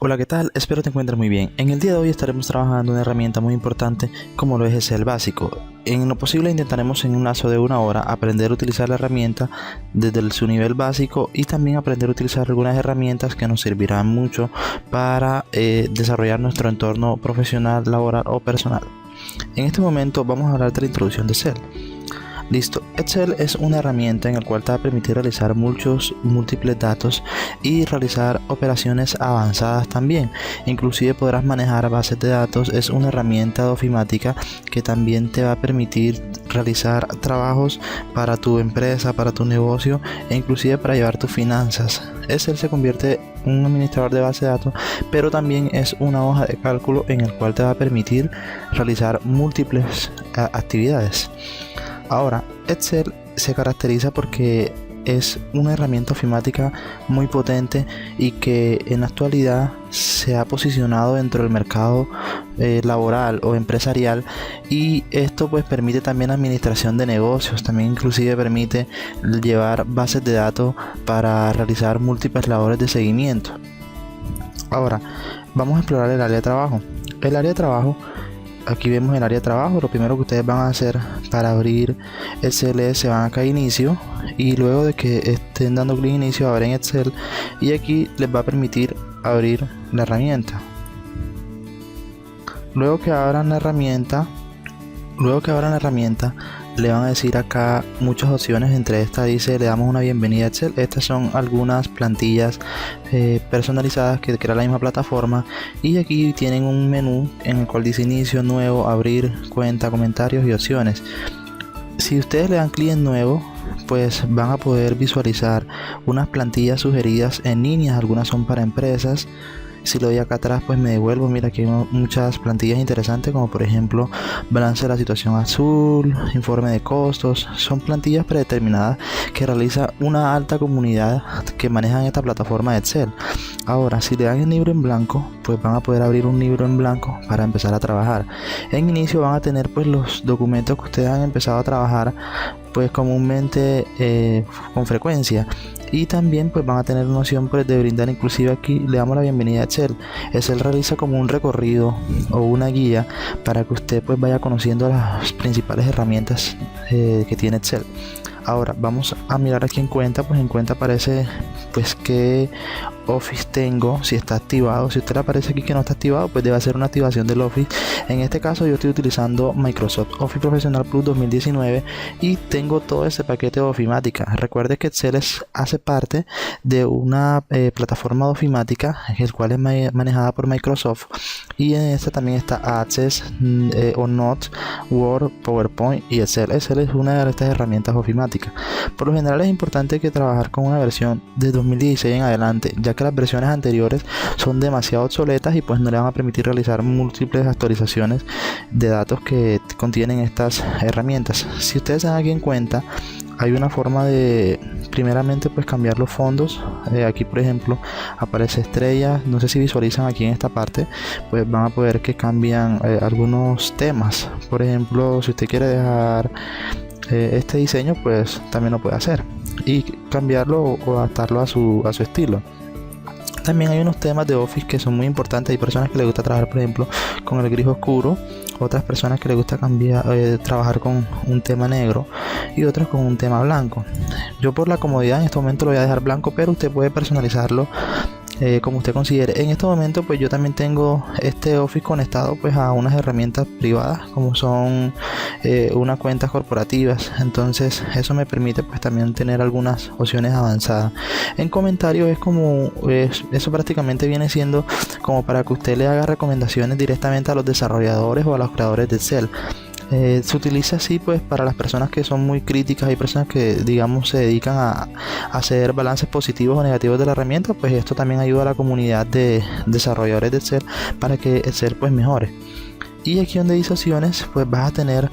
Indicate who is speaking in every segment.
Speaker 1: Hola, ¿qué tal? Espero te encuentres muy bien. En el día de hoy estaremos trabajando una herramienta muy importante como lo es Excel básico. En lo posible intentaremos en un lapso de una hora aprender a utilizar la herramienta desde su nivel básico y también aprender a utilizar algunas herramientas que nos servirán mucho para desarrollar nuestro entorno profesional, laboral o personal. En este momento vamos a hablar de la introducción de Excel. Listo, Excel es una herramienta en la cual te va a permitir realizar múltiples datos y realizar operaciones avanzadas también. Inclusive podrás manejar bases de datos. Es una herramienta de ofimática que también te va a permitir realizar trabajos para tu empresa, para tu negocio e inclusive para llevar tus finanzas. Excel se convierte en un administrador de base de datos, pero también es una hoja de cálculo en el cual te va a permitir realizar múltiples actividades. Ahora, Excel se caracteriza porque es una herramienta ofimática muy potente y que en la actualidad se ha posicionado dentro del mercado laboral o empresarial, y esto pues permite también administración de negocios, también inclusive permite llevar bases de datos para realizar múltiples labores de seguimiento. Ahora, vamos a explorar el área de trabajo. El área de trabajo, aquí vemos el área de trabajo. Lo primero que ustedes van a hacer para abrir Excel se van acá a inicio, y luego de que estén dando clic en inicio abren Excel, y aquí les va a permitir abrir la herramienta. Luego que abran la herramienta, le van a decir acá muchas opciones. Entre estas dice: le damos una bienvenida a Excel. Estas son algunas plantillas personalizadas que crea la misma plataforma, y aquí tienen un menú en el cual dice inicio, nuevo, abrir, cuenta, comentarios y opciones. Si ustedes le dan clic en nuevo, pues van a poder visualizar unas plantillas sugeridas en líneas. Algunas son para empresas. Si lo doy acá atrás, pues me devuelvo. Mira, aquí hay muchas plantillas interesantes, como por ejemplo balance de la situación azul, informe de costos. Son plantillas predeterminadas que realiza una alta comunidad que manejan esta plataforma de Excel. Ahora, si le dan el libro en blanco, pues van a poder abrir un libro en blanco para empezar a trabajar. En inicio van a tener pues los documentos que ustedes han empezado a trabajar pues comúnmente con frecuencia, y también pues van a tener una opción pues de brindar, inclusive aquí le damos la bienvenida a Excel. Excel realiza como un recorrido o una guía para que usted pues vaya conociendo las principales herramientas que tiene Excel. Ahora vamos a mirar aquí en cuenta. Pues en cuenta aparece pues qué Office tengo, si está activado. Si usted le aparece aquí que no está activado, pues debe hacer una activación del Office. En este caso yo estoy utilizando Microsoft Office Professional Plus 2019 y tengo todo este paquete de ofimática. Recuerde que Excel hace parte de una plataforma de ofimática, el cual es manejada por Microsoft, y en esta también está Access, OneNote, Word, PowerPoint y Excel. Excel es una de estas herramientas ofimáticas. Por lo general es importante que trabajar con una versión de 2016 en adelante, ya que las versiones anteriores son demasiado obsoletas y pues no le van a permitir realizar múltiples actualizaciones de datos que contienen estas herramientas. Si ustedes se dan aquí en cuenta, hay una forma de primeramente pues cambiar los fondos. Aquí por ejemplo aparece estrellas. No sé si visualizan aquí en esta parte, pues van a poder que cambian algunos temas. Por ejemplo, si usted quiere dejar este diseño, pues también lo puede hacer y cambiarlo o adaptarlo a su estilo. También hay unos temas de Office que son muy importantes. Hay personas que les gusta trabajar, por ejemplo, con el gris oscuro, otras personas que les gusta trabajar con un tema negro y otras con un tema blanco. Yo por la comodidad en este momento lo voy a dejar blanco, pero usted puede personalizarlo como usted considere. En este momento pues yo también tengo este Office conectado pues a unas herramientas privadas, como son unas cuentas corporativas. Entonces eso me permite pues también tener algunas opciones avanzadas. En comentarios es como eso prácticamente viene siendo como para que usted le haga recomendaciones directamente a los desarrolladores o a los creadores de Excel. Se utiliza así pues para las personas que son muy críticas. Hay personas que digamos se dedican a hacer balances positivos o negativos de la herramienta. Pues esto también ayuda a la comunidad de desarrolladores de Excel para que Excel pues mejore. Y aquí donde dice opciones, pues vas a tener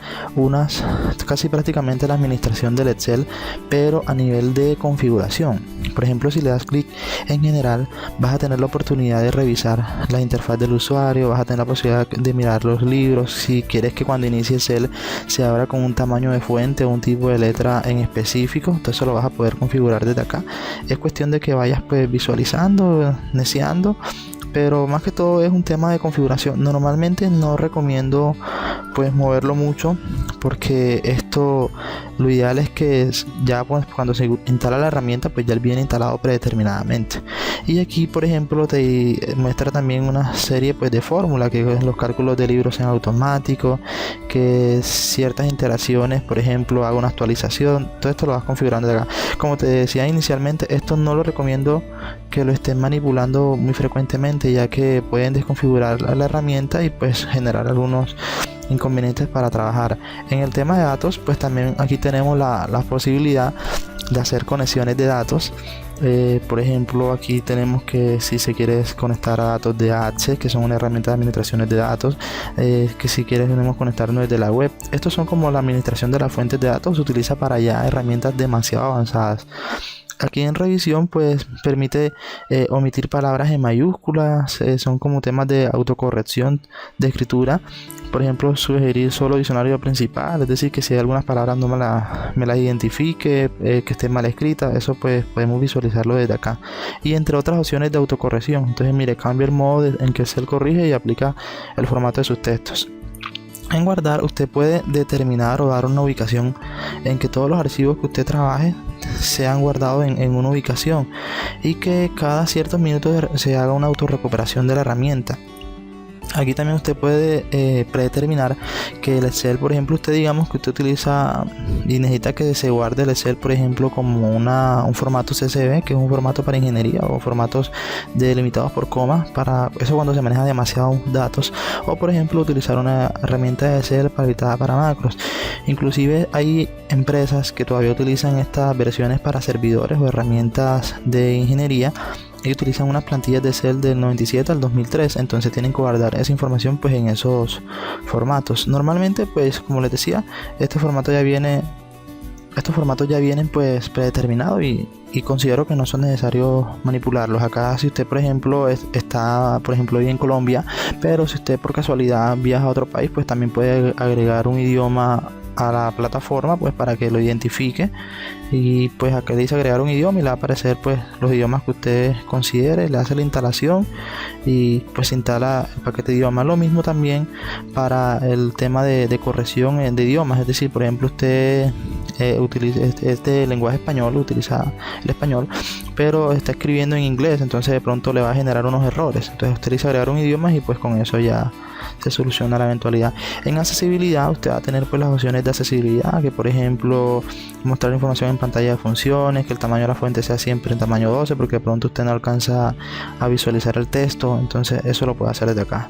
Speaker 1: casi prácticamente la administración del Excel, pero a nivel de configuración. Por ejemplo, si le das clic en general, vas a tener la oportunidad de revisar la interfaz del usuario, vas a tener la posibilidad de mirar los libros. Si quieres que cuando inicie Excel se abra con un tamaño de fuente o un tipo de letra en específico, entonces eso lo vas a poder configurar desde acá. Es cuestión de que vayas pues visualizando, neceando, pero más que todo es un tema de configuración. Normalmente no recomiendo pues moverlo mucho, porque esto, lo ideal es que ya pues cuando se instala la herramienta pues ya viene instalado predeterminadamente. Y aquí por ejemplo te muestra también una serie pues de fórmulas, que los cálculos de libros sean automáticos, que ciertas interacciones, por ejemplo, haga una actualización. Todo esto lo vas configurando de acá. Como te decía inicialmente, esto no lo recomiendo que lo estén manipulando muy frecuentemente, ya que pueden desconfigurar la herramienta y pues generar algunos inconvenientes para trabajar. En el tema de datos, pues también aquí tenemos la posibilidad de hacer conexiones de datos. Por ejemplo, aquí tenemos que si se quiere conectar a datos de Access, que son una herramienta de administraciones de datos, que si quieres tenemos conectarnos desde la web. Estos son como la administración de las fuentes de datos, se utiliza para ya herramientas demasiado avanzadas. Aquí en revisión pues permite omitir palabras en mayúsculas, son como temas de autocorrección de escritura. Por ejemplo, sugerir solo diccionario principal, es decir, que si hay algunas palabras no me las identifique, que estén mal escritas, eso pues podemos visualizarlo desde acá. Y entre otras opciones de autocorrección, entonces mire, cambia el modo en que se corrige y aplica el formato de sus textos. En guardar, usted puede determinar o dar una ubicación en que todos los archivos que usted trabaje sean guardados en una ubicación, y que cada ciertos minutos se haga una autorrecuperación de la herramienta. Aquí también usted puede predeterminar que el Excel, por ejemplo, usted digamos que usted utiliza y necesita que se guarde el Excel, por ejemplo, como un formato CSV, que es un formato para ingeniería, o formatos delimitados por comas, para eso cuando se maneja demasiados datos, o por ejemplo utilizar una herramienta de Excel habilitada para macros. Inclusive hay empresas que todavía utilizan estas versiones para servidores o herramientas de ingeniería, y utilizan unas plantillas de Excel del 97 al 2003, entonces tienen que guardar esa información pues en esos formatos. Normalmente pues como les decía, estos formatos ya vienen pues predeterminados, y considero que no son necesarios manipularlos. Acá si usted por ejemplo está por ejemplo hoy en Colombia, pero si usted por casualidad viaja a otro país, pues también puede agregar un idioma a la plataforma pues para que lo identifique, y pues acá le dice agregar un idioma y le va a aparecer pues los idiomas que usted considere, le hace la instalación y pues se instala el paquete de idiomas. Lo mismo también para el tema de corrección de idiomas, es decir, por ejemplo usted utiliza este lenguaje español, utiliza el español, pero está escribiendo en inglés, entonces de pronto le va a generar unos errores. Entonces usted dice agregar un idioma y pues con eso ya se soluciona la eventualidad. En accesibilidad usted va a tener pues las opciones de accesibilidad, que por ejemplo mostrar información en pantalla de funciones, que el tamaño de la fuente sea siempre en tamaño 12, porque de pronto usted no alcanza a visualizar el texto, entonces eso lo puede hacer desde acá.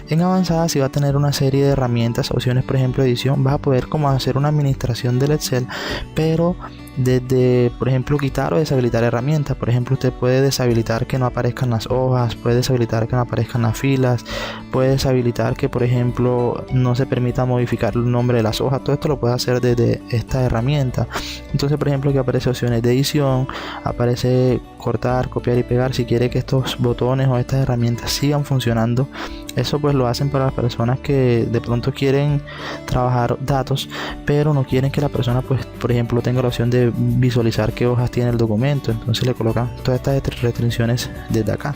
Speaker 1: En avanzada sí va a tener una serie de herramientas, opciones, por ejemplo edición, vas a poder como hacer una administración del Excel, pero desde por ejemplo quitar o deshabilitar herramientas. Por ejemplo, usted puede deshabilitar que no aparezcan las hojas, puede deshabilitar que no aparezcan las filas, puede deshabilitar que por ejemplo no se permita modificar el nombre de las hojas. Todo esto lo puede hacer desde esta herramienta. Entonces por ejemplo aquí aparece opciones de edición, aparece cortar, copiar y pegar. Si quiere que estos botones o estas herramientas sigan funcionando, eso pues lo hacen para las personas que de pronto quieren trabajar datos, pero no quieren que la persona pues por ejemplo tenga la opción de visualizar qué hojas tiene el documento, entonces le colocan todas estas restricciones desde acá.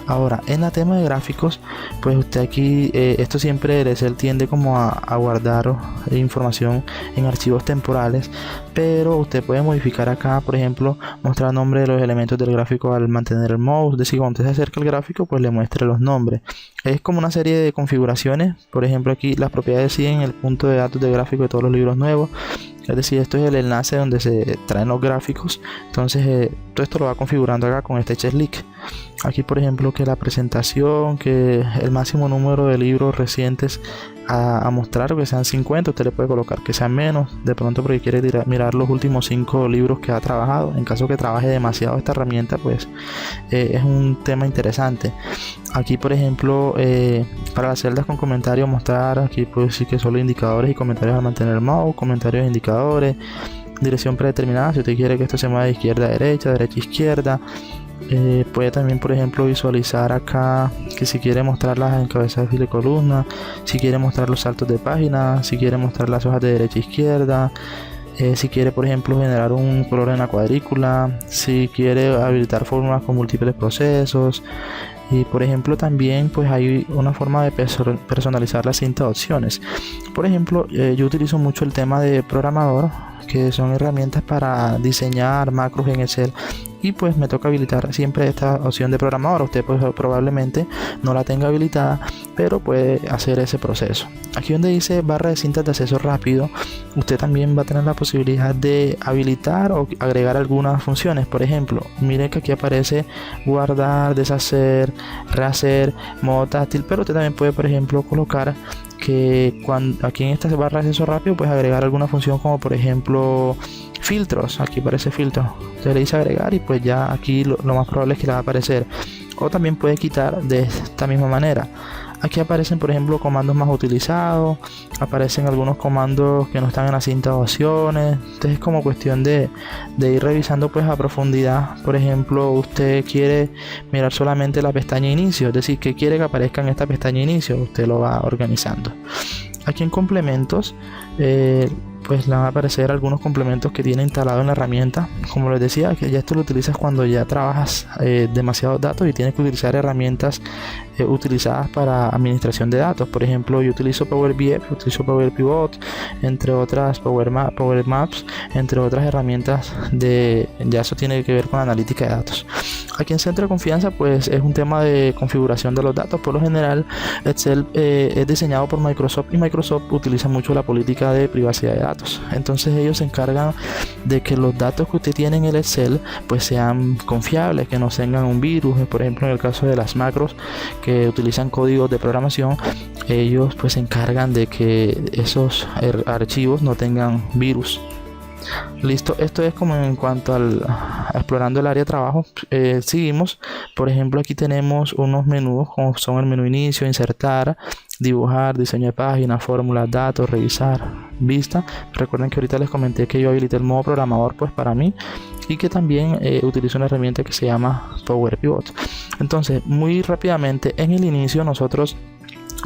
Speaker 1: Ahora, en el tema de gráficos, pues usted aquí, esto siempre el Excel tiende como a guardar información en archivos temporales, pero usted puede modificar acá, por ejemplo, mostrar nombre de los elementos del gráfico al mantener el mouse, es decir, cuando usted se acerca al gráfico, pues le muestre los nombres. Es como una serie de configuraciones. Por ejemplo, aquí las propiedades siguen el punto de datos del gráfico de todos los libros nuevos. Es decir, esto es el enlace donde se traen los gráficos. Entonces todo esto lo va configurando acá con este checklist. Aquí por ejemplo que la presentación, que el máximo número de libros recientes a mostrar, que sean 50, usted le puede colocar que sean menos, de pronto porque quiere mirar los últimos 5 libros que ha trabajado. En caso que trabaje demasiado esta herramienta, pues es un tema interesante. Aquí por ejemplo para las celdas con comentarios, mostrar aquí pues sí que solo indicadores y comentarios al mantener el mouse, comentarios e indicadores, dirección predeterminada, si usted quiere que esto se mueva de izquierda a derecha, derecha a izquierda. Puede también por ejemplo visualizar acá que si quiere mostrar las encabezadas fila y columna, si quiere mostrar los saltos de página, si quiere mostrar las hojas de derecha a izquierda, si quiere por ejemplo generar un color en la cuadrícula, si quiere habilitar fórmulas con múltiples procesos, Y por ejemplo también pues hay una forma de personalizar la cinta de opciones. Por ejemplo, yo utilizo mucho el tema de programador, que son herramientas para diseñar macros en Excel, y pues me toca habilitar siempre esta opción de programador. Usted pues probablemente no la tenga habilitada, pero puede hacer ese proceso. Aquí donde dice barra de cintas de acceso rápido, usted también va a tener la posibilidad de habilitar o agregar algunas funciones. Por ejemplo, mire que aquí aparece guardar, deshacer, rehacer, modo táctil, pero usted también puede, por ejemplo, colocar que cuando aquí en esta barra de acceso rápido puedes agregar alguna función, como por ejemplo filtros. Aquí aparece filtro, usted le dice agregar y pues ya aquí lo más probable es que le va a aparecer. O también puede quitar de esta misma manera. Aquí aparecen, por ejemplo, comandos más utilizados, aparecen algunos comandos que no están en la cinta de opciones. Entonces es como cuestión de ir revisando pues a profundidad. Por ejemplo, usted quiere mirar solamente la pestaña inicio, es decir, que quiere que aparezca en esta pestaña inicio, usted lo va organizando. Aquí en complementos, pues le van a aparecer algunos complementos que tiene instalado en la herramienta. Como les decía, que ya esto lo utilizas cuando ya trabajas demasiados datos y tienes que utilizar herramientas utilizadas para administración de datos. Por ejemplo, yo utilizo Power BI, utilizo Power Pivot, entre otras, Power Maps, entre otras herramientas ya eso tiene que ver con analítica de datos. Aquí en Centro de Confianza pues es un tema de configuración de los datos. Por lo general Excel es diseñado por Microsoft, y Microsoft utiliza mucho la política de privacidad de datos. Entonces ellos se encargan de que los datos que usted tiene en el Excel pues sean confiables, que no tengan un virus. Por ejemplo, en el caso de las macros que utilizan códigos de programación, ellos pues se encargan de que esos archivos no tengan virus. Listo, esto es como en cuanto a explorando el área de trabajo. Seguimos, por ejemplo, aquí tenemos unos menús como son el menú inicio, insertar, dibujar, diseño de página, fórmulas, datos, revisar, vista. Recuerden que ahorita les comenté que yo habilité el modo programador pues para mí, y que también utilizo una herramienta que se llama Power Pivot. Entonces, muy rápidamente, en el inicio nosotros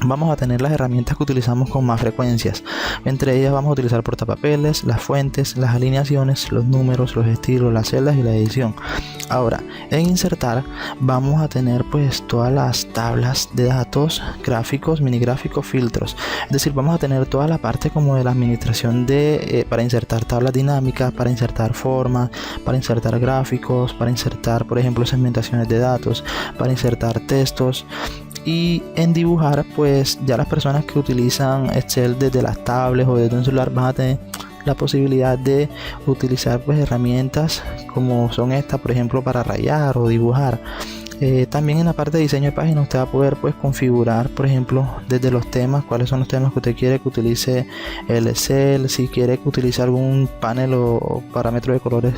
Speaker 1: vamos a tener las herramientas que utilizamos con más frecuencias. Entre ellas vamos a utilizar portapapeles, las fuentes, las alineaciones, los números, los estilos, las celdas y la edición. Ahora, en insertar vamos a tener pues todas las tablas de datos, gráficos, mini gráficos, filtros. Es decir, vamos a tener toda la parte como de la administración para insertar tablas dinámicas, para insertar formas, para insertar gráficos, para insertar, por ejemplo, segmentaciones de datos, para insertar textos. Y en dibujar pues ya las personas que utilizan Excel desde las tablets o desde un celular van a tener la posibilidad de utilizar pues herramientas como son estas, por ejemplo, para rayar o dibujar. También en la parte de diseño de página usted va a poder pues configurar, por ejemplo, desde los temas, cuáles son los temas que usted quiere que utilice el Excel, si quiere que utilice algún panel o parámetro de colores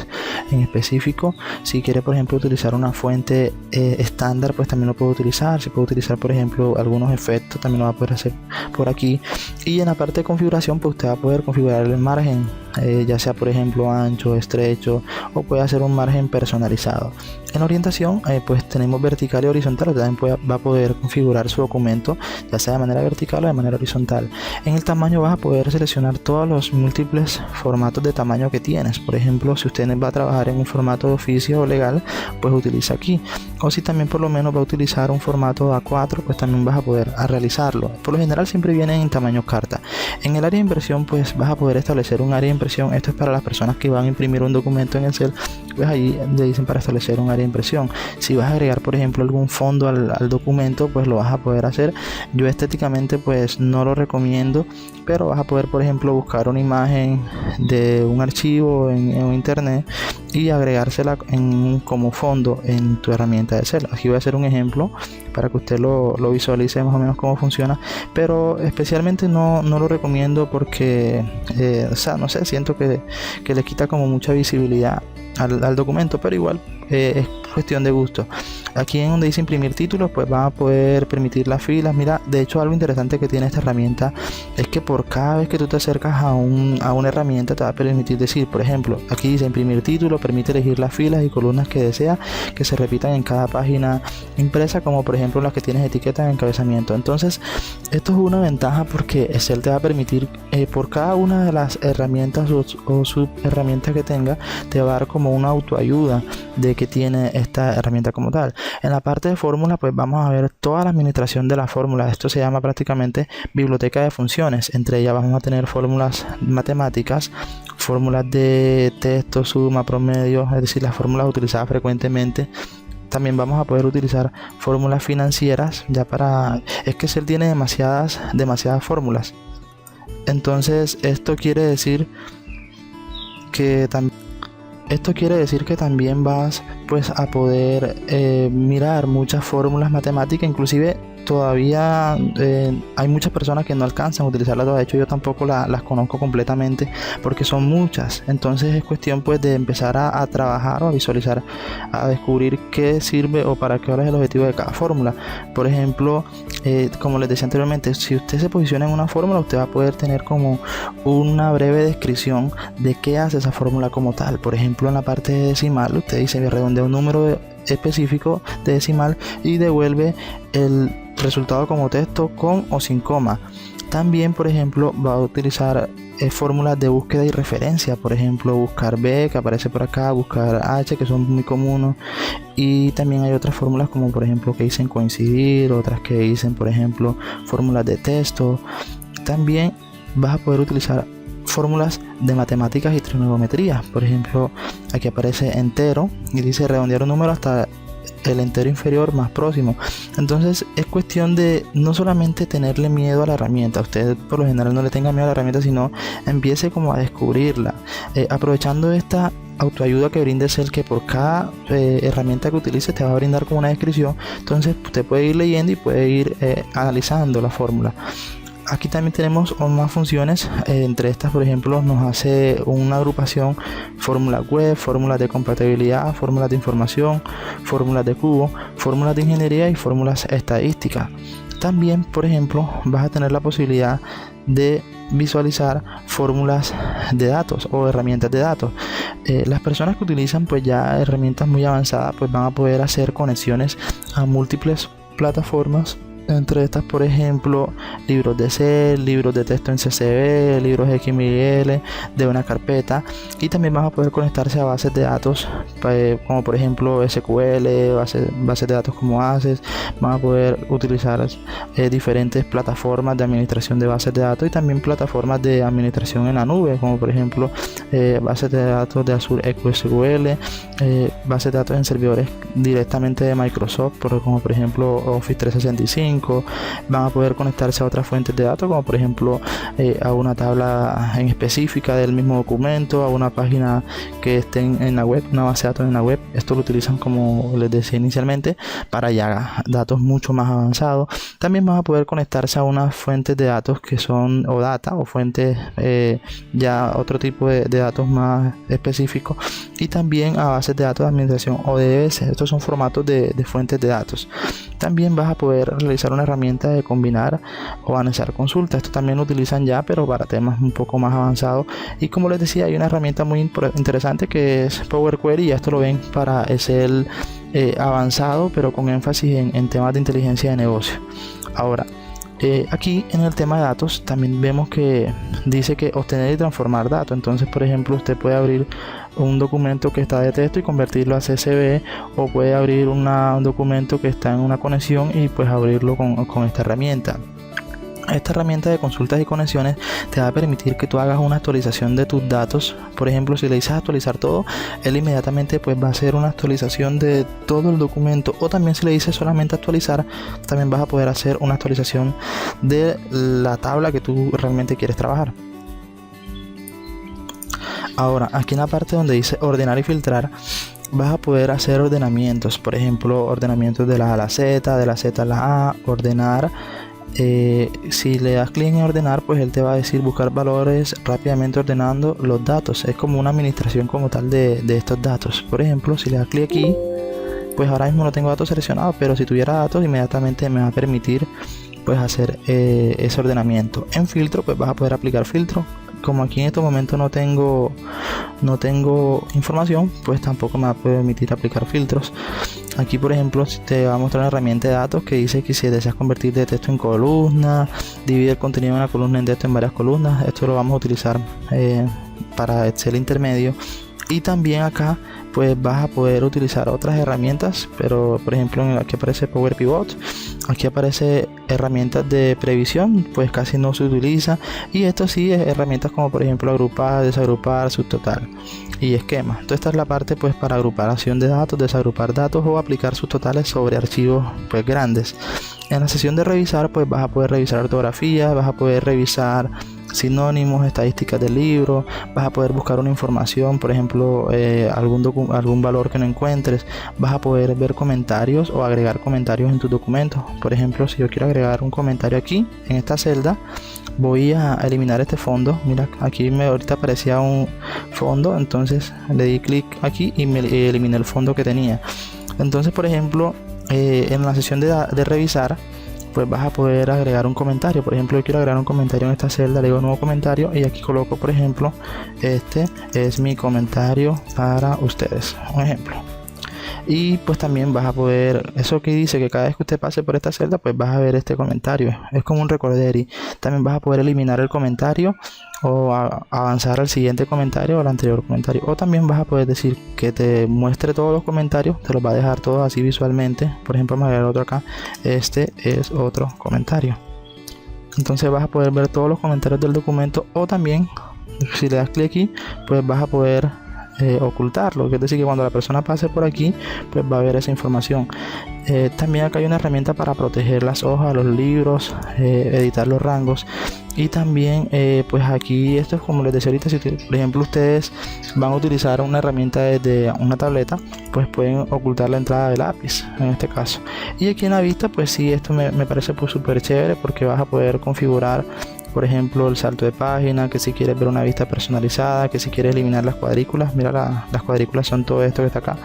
Speaker 1: en específico. Si quiere, por ejemplo, utilizar una fuente estándar, pues también lo puede utilizar. Si puede utilizar, por ejemplo, algunos efectos, también lo va a poder hacer por aquí. Y en la parte de configuración, pues usted va a poder configurar el margen, ya sea, por ejemplo, ancho, estrecho, o puede hacer un margen personalizado. En orientación, pues tenemos vertical y horizontal. Usted también va a poder configurar su documento, ya sea de manera vertical o de manera horizontal. En el tamaño vas a poder seleccionar todos los múltiples formatos de tamaño que tienes. Por ejemplo, si usted va a trabajar en un formato de oficio o legal, pues utiliza aquí. O si también por lo menos va a utilizar un formato A4, pues también vas a poder realizarlo. Por lo general siempre vienen en tamaño carta. En el área de impresión, pues vas a poder establecer un área de impresión. Esto es para las personas que van a imprimir un documento en Excel, pues ahí le dicen para establecer un área de impresión. Si vas a agregar, por ejemplo, algún fondo al documento, pues lo vas a poder hacer. Yo estéticamente pues no lo recomiendo, pero vas a poder, por ejemplo, buscar una imagen de un archivo en internet y agregársela como fondo en tu herramienta de Excel. Aquí voy a hacer un ejemplo para que usted lo visualice más o menos cómo funciona, pero especialmente no lo recomiendo porque o sea, no sé, siento que le quita como mucha visibilidad al documento, pero igual es cuestión de gusto. Aquí en donde dice imprimir títulos, pues van a poder permitir las filas. Mira, de hecho algo interesante que tiene esta herramienta es que por cada vez que tú te acercas a una herramienta te va a permitir decir, por ejemplo, aquí dice imprimir título, permite elegir las filas y columnas que desea que se repitan en cada página impresa, como por ejemplo las que tienes etiqueta en encabezamiento. Entonces esto es una ventaja porque Excel te va a permitir por cada una de las herramientas o subherramientas que tenga, te va a dar como una autoayuda de que tiene esta herramienta como tal. En la parte de fórmula, pues vamos a ver toda la administración de la fórmula. Esto se llama prácticamente biblioteca de funciones. Entre ellas vamos a tener fórmulas matemáticas, fórmulas de texto, suma, promedio, es decir, las fórmulas utilizadas frecuentemente. También vamos a poder utilizar fórmulas financieras, es que Excel tiene demasiadas fórmulas. Entonces esto quiere decir que también vas pues a poder mirar muchas fórmulas matemáticas. Inclusive todavía hay muchas personas que no alcanzan a utilizarlas. De hecho, yo tampoco las conozco completamente porque son muchas. Entonces es cuestión pues de empezar a trabajar o a visualizar, a descubrir qué sirve o para qué hora es el objetivo de cada fórmula. Por ejemplo, como les decía anteriormente, si usted se posiciona en una fórmula, usted va a poder tener como una breve descripción de qué hace esa fórmula como tal. Por ejemplo, en la parte de decimal, usted dice que redondea un número específico de decimal y devuelve el resultado como texto con o sin coma. También, por ejemplo, va a utilizar fórmulas de búsqueda y referencia. Por ejemplo, buscar B, que aparece por acá, buscar H, que son muy comunes. Y también hay otras fórmulas como por ejemplo que dicen coincidir, otras que dicen por ejemplo fórmulas de texto. También vas a poder utilizar fórmulas de matemáticas y trigonometría. Por ejemplo, aquí aparece entero y dice redondear un número hasta el entero inferior más próximo. Entonces es cuestión de no solamente tenerle miedo a la herramienta. Usted por lo general no le tenga miedo a la herramienta, sino empiece como a descubrirla, aprovechando esta autoayuda que brinda Excel, que por cada herramienta que utilice te va a brindar como una descripción. Entonces usted puede ir leyendo y puede ir analizando la fórmula. Aquí también tenemos más funciones, entre estas por ejemplo nos hace una agrupación: fórmulas web, fórmulas de compatibilidad, fórmulas de información, fórmulas de cubo, fórmulas de ingeniería y fórmulas estadísticas. También por ejemplo vas a tener la posibilidad de visualizar fórmulas de datos o herramientas de datos. Las personas que utilizan pues ya herramientas muy avanzadas pues van a poder hacer conexiones a múltiples plataformas. Entre estas, por ejemplo, libros de Excel, libros de texto en CSV, libros XML de una carpeta, y también van a poder conectarse a bases de datos como por ejemplo SQL, bases de datos como ACES. Van a poder utilizar diferentes plataformas de administración de bases de datos y también plataformas de administración en la nube, como por ejemplo bases de datos de Azure SQL, bases de datos en servidores directamente de Microsoft, como por ejemplo Office 365. Van a poder conectarse a otras fuentes de datos, como por ejemplo a una tabla en específica del mismo documento, a una página que esté en la web, una base de datos en la web. Esto lo utilizan, como les decía inicialmente, para ya datos mucho más avanzados. También van a poder conectarse a unas fuentes de datos que son o fuentes ya otro tipo de datos más específicos, y también a bases de datos de administración o DBS. Estos son formatos de fuentes de datos. También vas a poder realizar una herramienta de combinar o anexar consultas. Esto también lo utilizan ya, pero para temas un poco más avanzados. Y como les decía, hay una herramienta muy interesante que es Power Query, y esto lo ven para Excel avanzado, pero con énfasis en temas de inteligencia de negocio. Ahora, aquí en el tema de datos también vemos que dice que obtener y transformar datos. Entonces, por ejemplo, usted puede abrir un documento que está de texto y convertirlo a CSV, o puede abrir un documento que está en una conexión y pues abrirlo con esta herramienta. Esta herramienta de consultas y conexiones te va a permitir que tú hagas una actualización de tus datos. Por ejemplo, si le dices actualizar todo, él inmediatamente pues va a hacer una actualización de todo el documento. O también si le dices solamente actualizar, también vas a poder hacer una actualización de la tabla que tú realmente quieres trabajar. Ahora, aquí en la parte donde dice ordenar y filtrar, vas a poder hacer ordenamientos. Por ejemplo, ordenamientos de la A a la Z, de la Z a la A, ordenar. Si le das clic en ordenar, pues él te va a decir buscar valores rápidamente ordenando los datos. Es como una administración como tal de estos datos. Por ejemplo, si le das clic aquí, pues ahora mismo no tengo datos seleccionados, pero si tuviera datos inmediatamente me va a permitir pues hacer ese ordenamiento. En filtro pues vas a poder aplicar filtro. Como aquí en este momento no tengo información, pues tampoco me va a permitir aplicar filtros. Aquí por ejemplo te va a mostrar una herramienta de datos que dice que si deseas convertir de texto en columna, divide el contenido de una columna en texto en varias columnas. Esto lo vamos a utilizar para Excel intermedio. Y también acá pues vas a poder utilizar otras herramientas, pero por ejemplo aquí aparece Power Pivot, aquí aparece herramientas de previsión, pues casi no se utiliza, y esto sí es herramientas como por ejemplo agrupar, desagrupar, subtotal y esquema. Entonces esta es la parte pues para agrupación de datos, desagrupar datos o aplicar subtotales sobre archivos pues grandes. En la sesión de revisar pues vas a poder revisar ortografía, vas a poder revisar sinónimos, estadísticas del libro, vas a poder buscar una información, por ejemplo algún valor que no encuentres, vas a poder ver comentarios o agregar comentarios en tus documentos. Por ejemplo, si yo quiero agregar un comentario aquí en esta celda, voy a eliminar este fondo. Mira, aquí ahorita aparecía un fondo, entonces le di clic aquí y me eliminé el fondo que tenía. Entonces, por ejemplo, en la sesión de revisar pues vas a poder agregar un comentario. Por ejemplo, yo quiero agregar un comentario en esta celda, le digo nuevo comentario y aquí coloco, por ejemplo, este es mi comentario para ustedes, un ejemplo. Y pues también vas a poder, eso que dice que cada vez que usted pase por esta celda pues vas a ver este comentario, es como un recordatorio. También vas a poder eliminar el comentario o avanzar al siguiente comentario o al anterior comentario, o también vas a poder decir que te muestre todos los comentarios, te los va a dejar todos así visualmente. Por ejemplo, vamos a ver otro acá, este es otro comentario, entonces vas a poder ver todos los comentarios del documento, o también si le das clic aquí pues vas a poder ocultarlo, es decir que cuando la persona pase por aquí pues va a ver esa información. También acá hay una herramienta para proteger las hojas, los libros, editar los rangos, y también pues aquí esto es como les decía ahorita, si por ejemplo ustedes van a utilizar una herramienta desde una tableta pues pueden ocultar la entrada de lápiz en este caso. Y aquí en la vista pues sí, esto me parece pues súper chévere porque vas a poder configurar por ejemplo el salto de página, que si quieres ver una vista personalizada, que si quieres eliminar las cuadrículas. Mira, las cuadrículas son todo esto que está acá,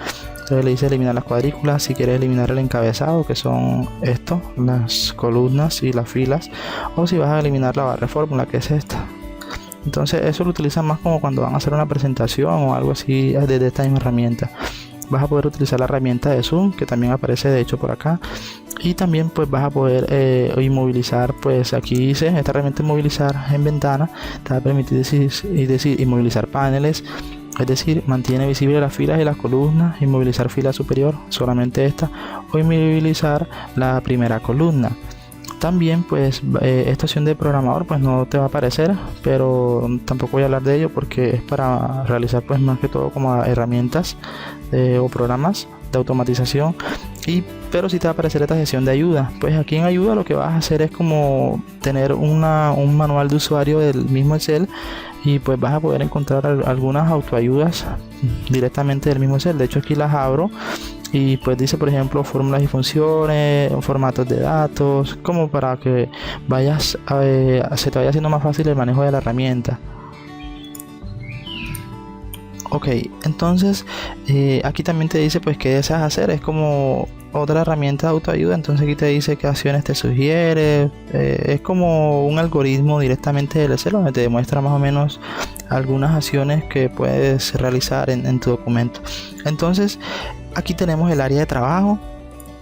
Speaker 1: entonces le dice eliminar las cuadrículas. Si quieres eliminar el encabezado, que son esto, las columnas y las filas, o si vas a eliminar la barra de fórmula, que es esta. Entonces eso lo utilizan más como cuando van a hacer una presentación o algo así desde esta misma herramienta. Vas a poder utilizar la herramienta de zoom, que también aparece de hecho por acá, y también pues vas a poder inmovilizar, pues aquí dice esta herramienta inmovilizar en ventana, te va a permitir decir inmovilizar paneles, es decir, mantiene visibles las filas y las columnas, inmovilizar fila superior, solamente esta, o inmovilizar la primera columna. También pues esta opción de programador pues no te va a aparecer, pero tampoco voy a hablar de ello porque es para realizar pues más que todo como herramientas o programas de automatización, pero sí te va a aparecer esta sección de ayuda. Pues aquí en ayuda lo que vas a hacer es como tener un manual de usuario del mismo Excel, y pues vas a poder encontrar algunas autoayudas directamente del mismo Excel. De hecho aquí las abro y pues dice por ejemplo fórmulas y funciones, formatos de datos, como para que se te vaya haciendo más fácil el manejo de la herramienta. Ok, entonces aquí también te dice pues qué deseas hacer, es como otra herramienta de autoayuda. Entonces aquí te dice qué acciones te sugiere, es como un algoritmo directamente del Excel donde te demuestra más o menos algunas acciones que puedes realizar en tu documento. Entonces aquí tenemos el área de trabajo.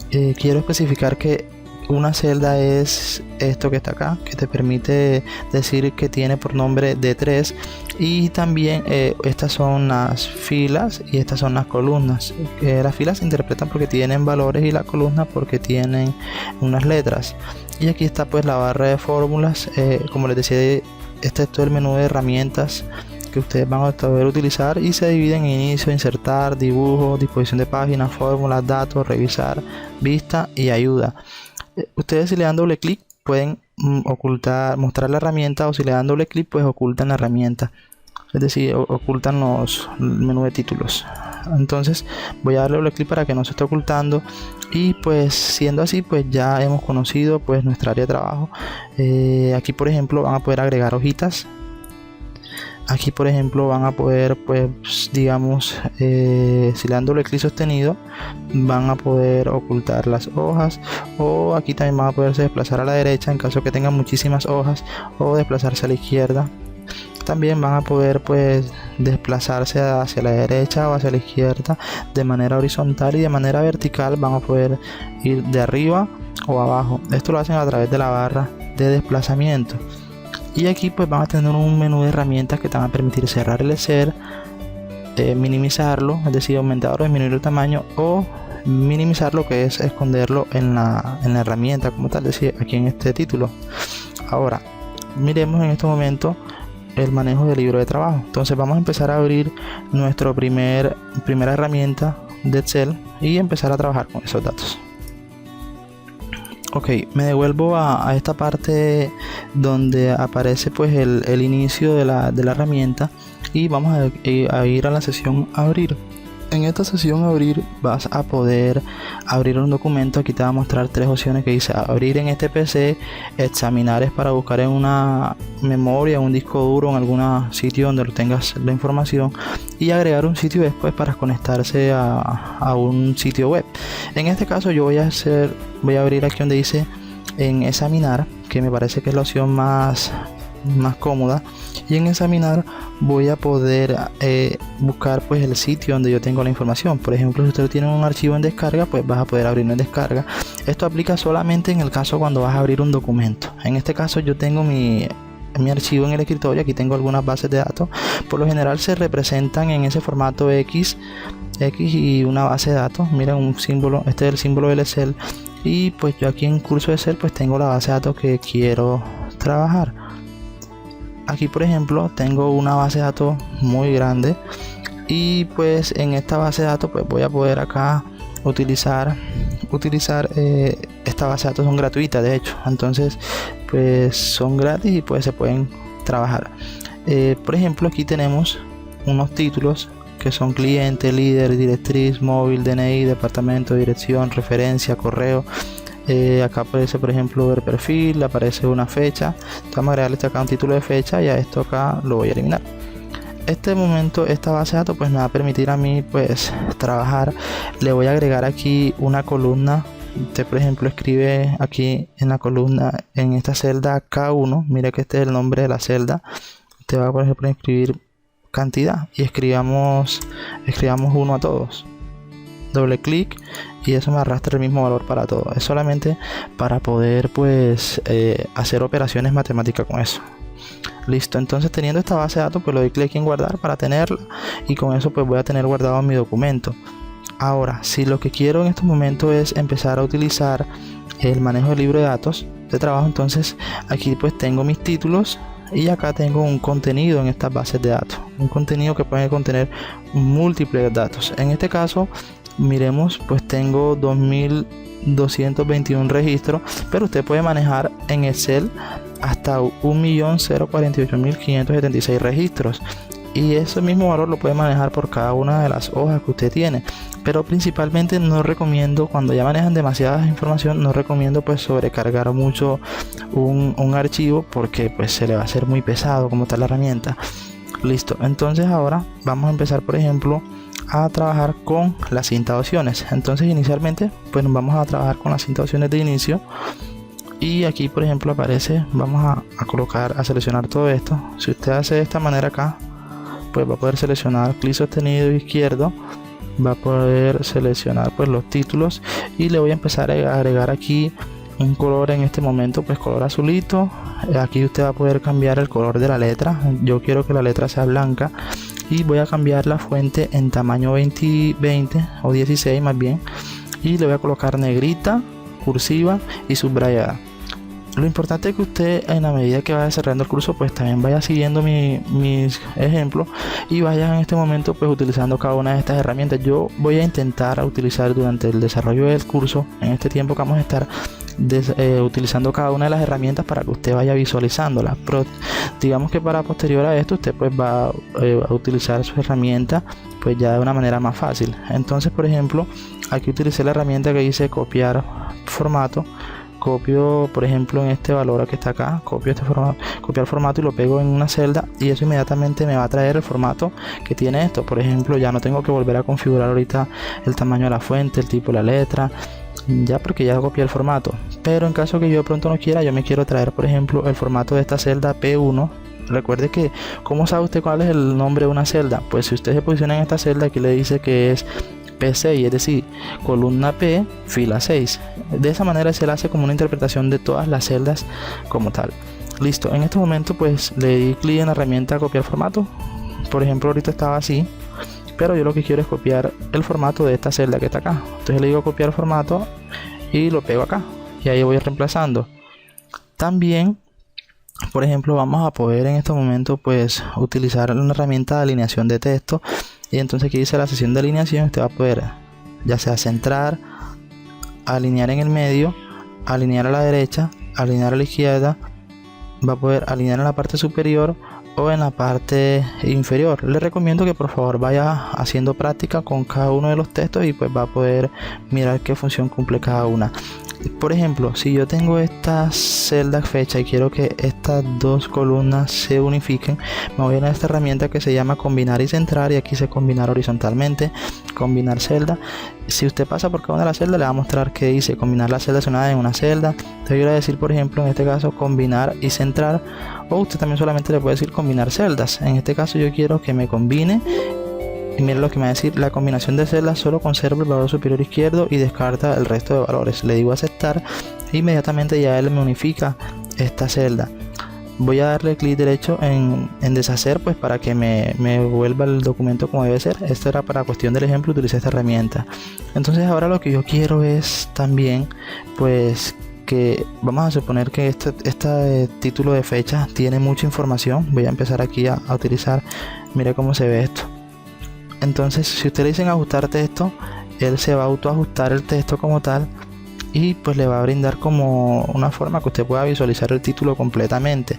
Speaker 1: Quiero especificar que una celda es esto que está acá, que te permite decir que tiene por nombre D3, y también estas son las filas y estas son las columnas. Las filas se interpretan porque tienen valores y las columnas porque tienen unas letras. Y aquí está pues la barra de fórmulas, como les decía, este es todo el menú de herramientas que ustedes van a poder utilizar, y se dividen en inicio, insertar, dibujo, disposición de páginas, fórmulas, datos, revisar, vista y ayuda. Ustedes si le dan doble clic pueden mostrar la herramienta, o si le dan doble clic pues ocultan la herramienta, es decir, ocultan el menú de títulos. Entonces voy a darle doble clic para que no se esté ocultando, y pues siendo así pues ya hemos conocido pues nuestra área de trabajo. Aquí por ejemplo van a poder agregar hojitas. Aquí por ejemplo van a poder pues digamos si le dan doble clic sostenido van a poder ocultar las hojas, o aquí también van a poderse desplazar a la derecha en caso que tengan muchísimas hojas, o desplazarse a la izquierda. También van a poder pues desplazarse hacia la derecha o hacia la izquierda de manera horizontal, y de manera vertical van a poder ir de arriba o abajo. Esto lo hacen a través de la barra de desplazamiento. Y aquí pues van a tener un menú de herramientas que te van a permitir cerrar el Excel, minimizarlo, es decir, aumentar o disminuir el tamaño, o minimizarlo, que es esconderlo en la herramienta como tal, es decir, aquí en este título. Ahora, miremos en este momento el manejo del libro de trabajo. Entonces vamos a empezar a abrir nuestra primera herramienta de Excel y empezar a trabajar con esos datos. Ok, me devuelvo a esta parte donde aparece pues el inicio de la herramienta, y vamos a ir a la sección abrir. En esta sección abrir vas a poder abrir un documento. Aquí te va a mostrar tres opciones que dice abrir en este PC, examinar es para buscar en una memoria, un disco duro, en algún sitio donde tengas la información, y agregar un sitio después para conectarse a un sitio web. En este caso yo voy a abrir aquí donde dice en examinar, que me parece que es la opción más cómoda, y en examinar voy a poder buscar pues el sitio donde yo tengo la información. Por ejemplo, si usted tiene un archivo en descarga, pues vas a poder abrirlo en descarga. Esto aplica solamente en el caso cuando vas a abrir un documento. En este caso yo tengo mi archivo en el escritorio. Aquí tengo algunas bases de datos. Por lo general se representan en ese formato X y una base de datos. Mira, un símbolo, este es el símbolo del Excel, y pues yo aquí en curso de Excel pues tengo la base de datos que quiero trabajar. Aquí por ejemplo tengo una base de datos muy grande, y pues en esta base de datos pues voy a poder acá utilizar esta base de datos. Son gratuitas de hecho, entonces pues son gratis y pues se pueden trabajar. Por ejemplo, aquí tenemos unos títulos que son cliente, líder, directriz, móvil, DNI, departamento, dirección, referencia, correo. Acá aparece por ejemplo el perfil, aparece una fecha. Vamos a agregarle acá un título de fecha, y a esto acá lo voy a eliminar. Este momento, esta base de datos pues me va a permitir a mí pues trabajar. Le voy a agregar aquí una columna. Usted por ejemplo escribe aquí en la columna, en esta celda K1, mire que este es el nombre de la celda. Usted va por ejemplo a escribir cantidad y escribamos 1 a todos. Doble clic y eso me arrastra el mismo valor para todo. Es solamente para poder pues hacer operaciones matemáticas con eso. Listo, entonces teniendo esta base de datos pues le doy clic en guardar para tenerla, y con eso pues voy a tener guardado mi documento. Ahora, si lo que quiero en estos momentos es empezar a utilizar el manejo del libro de datos de trabajo, entonces aquí pues tengo mis títulos, y acá tengo un contenido en estas bases de datos, un contenido que puede contener múltiples datos. En este caso miremos, pues tengo 2221 registros, pero usted puede manejar en Excel hasta 1.048.576 registros, y ese mismo valor lo puede manejar por cada una de las hojas que usted tiene. Pero principalmente no recomiendo, cuando ya manejan demasiada información, no recomiendo pues sobrecargar mucho un archivo, porque pues se le va a hacer muy pesado como tal la herramienta. Listo, entonces ahora vamos a empezar por ejemplo a trabajar con la cinta de opciones. Entonces inicialmente pues nos vamos a trabajar con la cinta de opciones de inicio, y aquí por ejemplo aparece, vamos a seleccionar todo esto. Si usted hace de esta manera acá, pues va a poder seleccionar clic sostenido izquierdo, va a poder seleccionar pues los títulos, y le voy a empezar a agregar aquí un color. En este momento pues color azulito. Aquí usted va a poder cambiar el color de la letra. Yo quiero que la letra sea blanca, y voy a cambiar la fuente en tamaño 20 o 16 más bien, y le voy a colocar negrita, cursiva y subrayada. Lo importante es que usted, en la medida que vaya desarrollando el curso, pues también vaya siguiendo mis ejemplos, y vaya en este momento pues utilizando cada una de estas herramientas. Yo voy a intentar utilizar durante el desarrollo del curso, en este tiempo que vamos a estar utilizando cada una de las herramientas para que usted vaya visualizándolas. Pero digamos que para posterior a esto usted pues va a utilizar su herramienta pues ya de una manera más fácil. Entonces por ejemplo aquí utilicé la herramienta que dice copiar formato. Copio por ejemplo en este valor que está acá, copio este formato, copiar formato, y lo pego en una celda, y eso inmediatamente me va a traer el formato que tiene esto. Por ejemplo, ya no tengo que volver a configurar ahorita el tamaño de la fuente, el tipo de la letra, ya, porque ya copié el formato. Pero en caso que yo de pronto no quiera, yo me quiero traer por ejemplo el formato de esta celda P1. Recuerde que, ¿cómo sabe usted cuál es el nombre de una celda? Pues si usted se posiciona en esta celda, aquí le dice que es P6, es decir, columna P, fila 6. De esa manera se le hace como una interpretación de todas las celdas como tal. Listo, en este momento pues le di clic en la herramienta copiar formato. Por ejemplo, ahorita estaba así, pero yo lo que quiero es copiar el formato de esta celda que está acá. Entonces le digo copiar formato y lo pego acá, y ahí voy reemplazando. También, por ejemplo, vamos a poder en este momento pues utilizar una herramienta de alineación de texto, y entonces aquí dice la sección de alineación. Usted va a poder ya sea centrar, alinear en el medio, alinear a la derecha, alinear a la izquierda, va a poder alinear en la parte superior o en la parte inferior. Les recomiendo que por favor vaya haciendo práctica con cada uno de los textos y pues va a poder mirar qué función cumple cada una. Por ejemplo, si yo tengo esta celda fecha y quiero que estas dos columnas se unifiquen, me voy a esta herramienta que se llama combinar y centrar, y aquí dice combinar horizontalmente, combinar celda. Si usted pasa por cada una de las celdas, le va a mostrar que dice combinar las celdas una en una celda. Entonces yo le voy a decir, por ejemplo, en este caso combinar y centrar, o usted también solamente le puede decir combinar celdas. En este caso yo quiero que me combine. Y mira lo que me va a decir: la combinación de celdas solo conserva el valor superior izquierdo y descarta el resto de valores. Le digo aceptar, e inmediatamente ya él me unifica esta celda. Voy a darle clic derecho en deshacer, pues para que me vuelva el documento como debe ser. Esto era para cuestión del ejemplo, utilicé esta herramienta. Entonces ahora lo que yo quiero es también pues que vamos a suponer que este título de fecha tiene mucha información. Voy a empezar aquí a utilizar, mira cómo se ve esto. Entonces si ustedes le dicen ajustar texto, él se va a autoajustar el texto como tal, y pues le va a brindar como una forma que usted pueda visualizar el título completamente.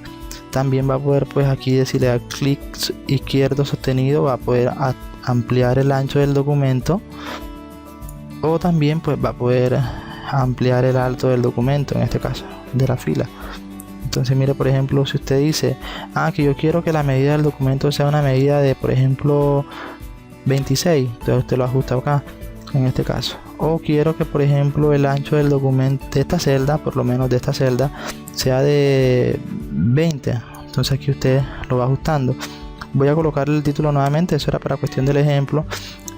Speaker 1: También va a poder pues aquí decirle a clic izquierdo sostenido, va a poder ampliar el ancho del documento, o también pues va a poder ampliar el alto del documento, en este caso de la fila. Entonces mire, por ejemplo, si usted dice que yo quiero que la medida del documento sea una medida de, por ejemplo, 26, entonces usted lo ajusta acá en este caso. O quiero que, por ejemplo, el ancho del documento de esta celda, por lo menos de esta celda, sea de 20, entonces aquí usted lo va ajustando. Voy a colocarle el título nuevamente, eso era para cuestión del ejemplo.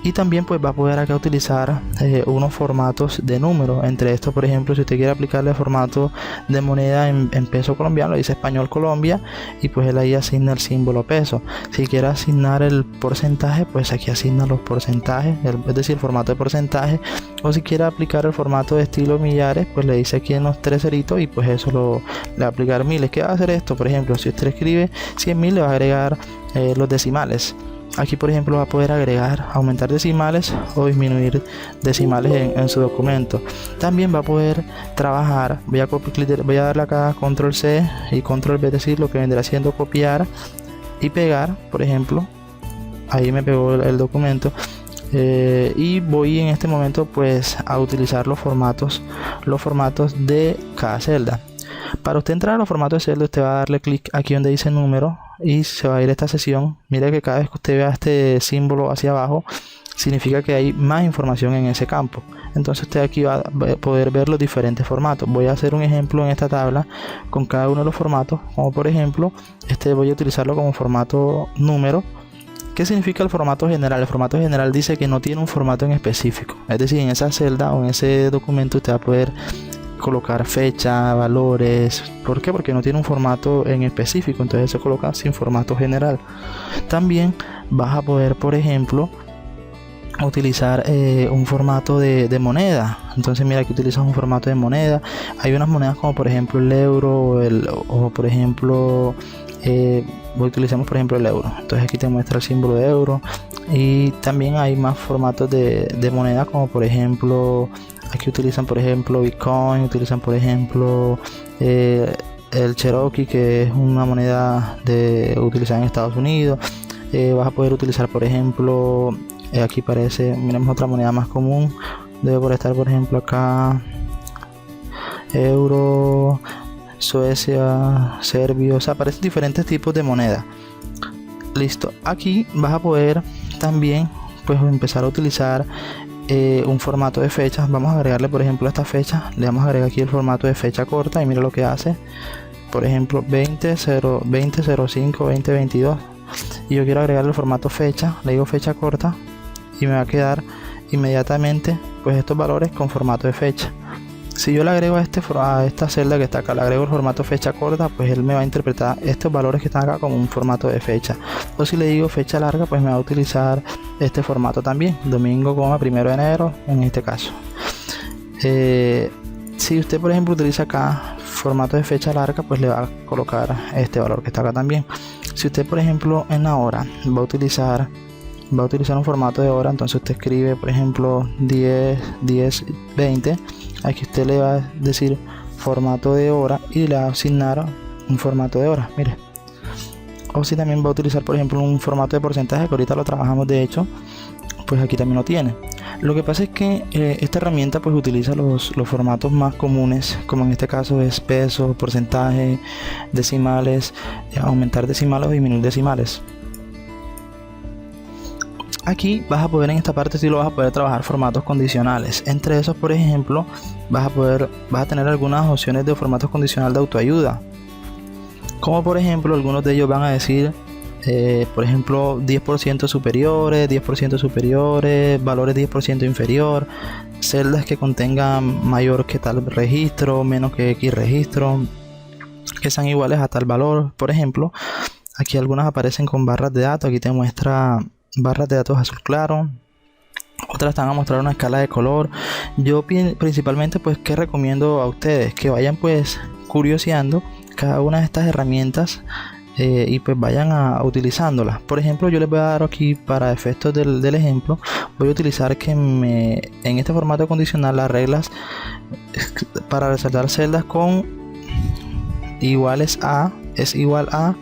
Speaker 1: Y también pues va a poder acá utilizar unos formatos de número. Entre estos, por ejemplo, si usted quiere aplicarle formato de moneda en peso colombiano, le dice español Colombia, y pues él ahí asigna el símbolo peso. Si quiere asignar el porcentaje, pues aquí asigna los porcentajes, es decir, el formato de porcentaje. O si quiere aplicar el formato de estilo millares, pues le dice aquí en los tres ceritos, y pues eso le va a aplicar miles. ¿Qué va a hacer esto? Por ejemplo, si usted escribe 100.000, le va a agregar los decimales. Aquí, por ejemplo, va a poder agregar, aumentar decimales o disminuir decimales en su documento. También va a poder trabajar. Voy a darle acá control C y control V, es decir, lo que vendrá siendo copiar y pegar. Por ejemplo, ahí me pegó el documento. Y voy en este momento pues a utilizar los formatos de cada celda. Para usted entrar a los formatos de celda, usted va a darle clic aquí donde dice número y se va a ir a esta sesión. Mire que cada vez que usted vea este símbolo hacia abajo, significa que hay más información en ese campo. Entonces usted aquí va a poder ver los diferentes formatos. Voy a hacer un ejemplo en esta tabla con cada uno de los formatos, como por ejemplo voy a utilizarlo como formato número. ¿Qué significa el formato general? El formato general dice que no tiene un formato en específico, es decir, en esa celda o en ese documento usted va a poder colocar fecha, valores. ¿Por qué? Porque no tiene un formato en específico, entonces se coloca sin formato general. También vas a poder, por ejemplo, utilizar un formato de moneda. Entonces mira, aquí utilizas un formato de moneda. Hay unas monedas como por ejemplo el euro o por ejemplo utilizamos por ejemplo el euro. Entonces aquí te muestra el símbolo de euro. Y también hay más formatos de moneda, como por ejemplo aquí utilizan por ejemplo Bitcoin, utilizan por ejemplo el Cherokee, que es una moneda utilizada en Estados Unidos. Vas a poder utilizar por ejemplo aquí parece, miremos otra moneda más común, debe por estar por ejemplo acá euro, Suecia, Serbia, o sea, aparecen diferentes tipos de moneda. Listo, aquí vas a poder también pues empezar a utilizar un formato de fechas. Vamos a agregarle por ejemplo a esta fecha, le vamos a agregar aquí el formato de fecha corta y mira lo que hace, por ejemplo 20/05/2022, y yo quiero agregarle el formato fecha, le digo fecha corta y me va a quedar inmediatamente pues estos valores con formato de fecha. Si yo le agrego a esta celda que está acá, le agrego el formato fecha corta, pues él me va a interpretar estos valores que están acá como un formato de fecha. O si le digo fecha larga, pues me va a utilizar este formato también, domingo, 1 de enero, en este caso. Si usted por ejemplo utiliza acá formato de fecha larga, pues le va a colocar este valor que está acá también. Si usted por ejemplo en la hora va a utilizar un formato de hora, entonces usted escribe por ejemplo 10, 10, 20. Aquí usted le va a decir formato de hora y le va a asignar un formato de hora, mire. O si también va a utilizar por ejemplo un formato de porcentaje, que ahorita lo trabajamos de hecho, pues aquí también lo tiene. Lo que pasa es que esta herramienta pues utiliza los formatos más comunes, como en este caso es peso, porcentaje, decimales, aumentar decimales o disminuir decimales. Aquí vas a poder, en esta parte sí lo vas a poder trabajar formatos condicionales. Entre esos, por ejemplo, vas a tener algunas opciones de formatos condicional de autoayuda. Como por ejemplo, algunos de ellos van a decir, por ejemplo, 10% superiores, 10% superiores, valores 10% inferior, celdas que contengan mayor que tal registro, menos que X registro, que sean iguales a tal valor. Por ejemplo, aquí algunas aparecen con barras de datos. Aquí te muestra barras de datos azul claro, otras están a mostrar una escala de color. Yo principalmente pues que recomiendo a ustedes que vayan pues curioseando cada una de estas herramientas y pues vayan utilizándolas. Por ejemplo, yo les voy a dar aquí para efectos del ejemplo, voy a utilizar que en este formato condicional las reglas para resaltar celdas con iguales a es igual a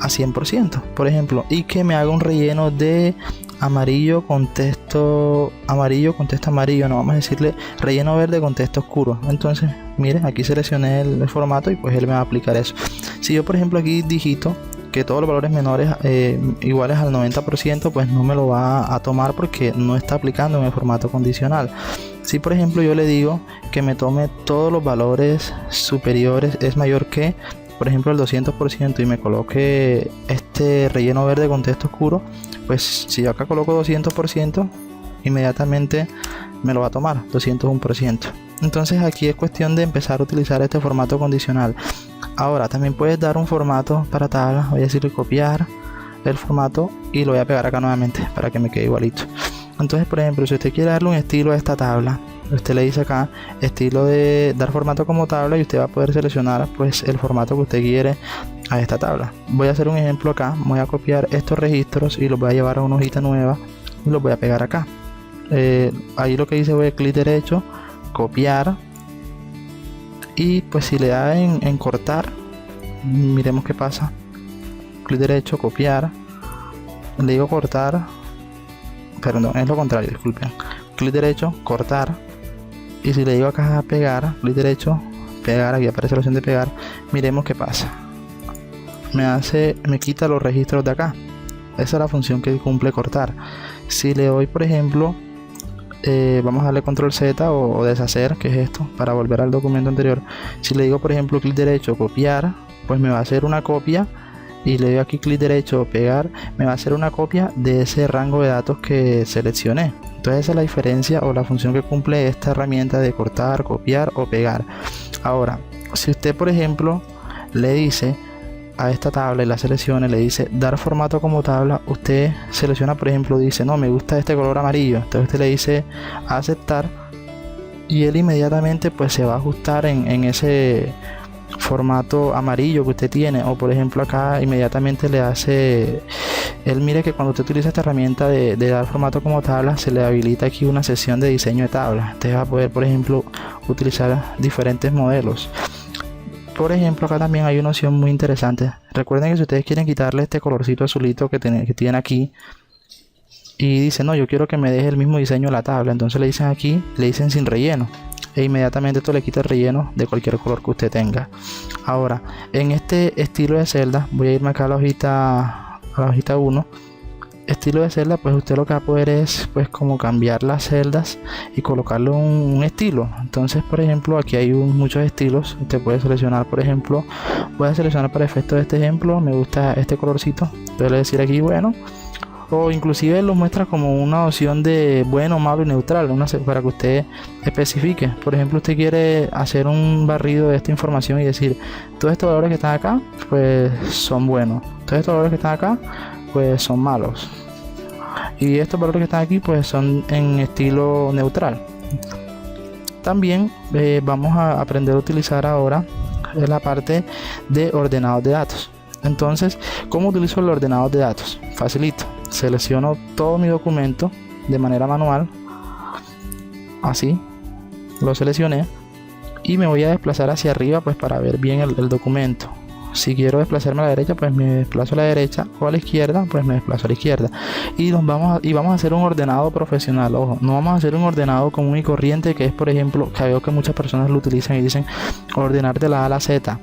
Speaker 1: 100%, por ejemplo, y que me haga un relleno de amarillo con texto amarillo, no, vamos a decirle relleno verde con texto oscuro. Entonces miren, aquí seleccioné el formato y pues él me va a aplicar eso. Si yo por ejemplo aquí digito que todos los valores menores iguales al 90%, pues no me lo va a tomar porque no está aplicando en el formato condicional. Si por ejemplo yo le digo que me tome todos los valores superiores es mayor que, por ejemplo, el 200% y me coloque este relleno verde con texto oscuro, pues si yo acá coloco 200%, inmediatamente me lo va a tomar 201%. Entonces aquí es cuestión de empezar a utilizar este formato condicional. Ahora también puedes dar un formato para tabla. Voy a decirle copiar el formato y lo voy a pegar acá nuevamente para que me quede igualito. Entonces, por ejemplo, si usted quiere darle un estilo a esta tabla, usted le dice acá estilo de dar formato como tabla y usted va a poder seleccionar pues el formato que usted quiere a esta tabla. Voy a hacer un ejemplo acá. Voy a copiar estos registros y los voy a llevar a una hojita nueva y los voy a pegar acá. Ahí lo que hice fue clic derecho, copiar, y pues si le da en cortar, miremos qué pasa. Clic derecho, copiar, le digo cortar, perdón, es lo contrario, disculpen. Clic derecho, cortar, y si le digo acá pegar, clic derecho, pegar, aquí aparece la opción de pegar. Miremos qué pasa. Me quita los registros de acá. Esa es la función que cumple cortar. Si le doy por ejemplo vamos a darle control Z o deshacer, que es esto, para volver al documento anterior. Si le digo por ejemplo clic derecho, copiar, pues me va a hacer una copia, y le doy aquí clic derecho, pegar, me va a hacer una copia de ese rango de datos que seleccioné. Entonces esa es la diferencia o la función que cumple esta herramienta de cortar, copiar o pegar. Ahora, si usted por ejemplo le dice a esta tabla y la selecciona, le dice dar formato como tabla, usted selecciona por ejemplo, dice no, me gusta este color amarillo, entonces usted le dice aceptar y él inmediatamente pues se va a ajustar en ese formato amarillo que usted tiene. O por ejemplo acá inmediatamente le hace, él mire que cuando usted utiliza esta herramienta de dar formato como tabla, se le habilita aquí una sección de diseño de tabla. Usted va a poder por ejemplo utilizar diferentes modelos. Por ejemplo, acá también hay una opción muy interesante. Recuerden que si ustedes quieren quitarle este colorcito azulito que tiene aquí, y dicen no, yo quiero que me deje el mismo diseño de la tabla, entonces le dicen aquí, le dicen sin relleno, e inmediatamente esto le quita el relleno de cualquier color que usted tenga. Ahora, en este estilo de celda, voy a irme acá a la hojita 1. Estilo de celda, pues usted lo que va a poder es pues como cambiar las celdas y colocarle un estilo. Entonces por ejemplo aquí hay muchos estilos. Usted puede seleccionar, por ejemplo, voy a seleccionar para efectos de este ejemplo, me gusta este colorcito, entonces le decir aquí bueno, o inclusive lo muestra como una opción de bueno, malo y neutral, para que usted especifique. Por ejemplo, usted quiere hacer un barrido de esta información y decir, todos estos valores que están acá pues son buenos, todos estos valores que están acá pues son malos, y estos valores que están aquí pues son en estilo neutral. También vamos a aprender a utilizar ahora la parte de ordenado de datos. Entonces, ¿cómo utilizo el ordenado de datos? Facilito, selecciono todo mi documento de manera manual, así, lo seleccioné y me voy a desplazar hacia arriba pues para ver bien el documento. Si quiero desplazarme a la derecha, pues me desplazo a la derecha, o a la izquierda, pues me desplazo a la izquierda. Y vamos a hacer un ordenado profesional. Ojo, no vamos a hacer un ordenado común y corriente, que es, por ejemplo, que veo que muchas personas lo utilizan y dicen ordenar de la A a la Z.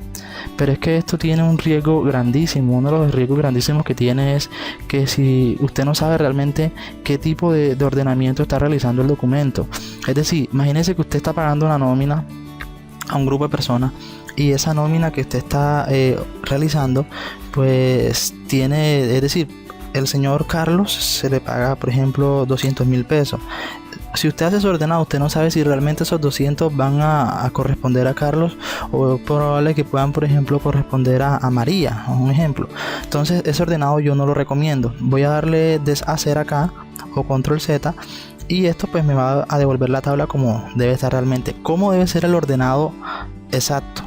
Speaker 1: Pero es que esto tiene un riesgo grandísimo. Uno de los riesgos grandísimos que tiene es que si usted no sabe realmente qué tipo de ordenamiento está realizando el documento. Es decir, imagínese que usted está pagando una nómina a un grupo de personas, y esa nómina que usted está realizando pues tiene, es decir, el señor Carlos se le paga, por ejemplo, 200.000 pesos. Si usted hace su ordenado, usted no sabe si realmente esos 200 van a corresponder a Carlos, o es probable que puedan, por ejemplo, corresponder a María, un ejemplo. Entonces ese ordenado yo no lo recomiendo. Voy a darle deshacer acá o control Z, y esto pues me va a devolver la tabla como debe estar realmente, cómo debe ser el ordenado exacto.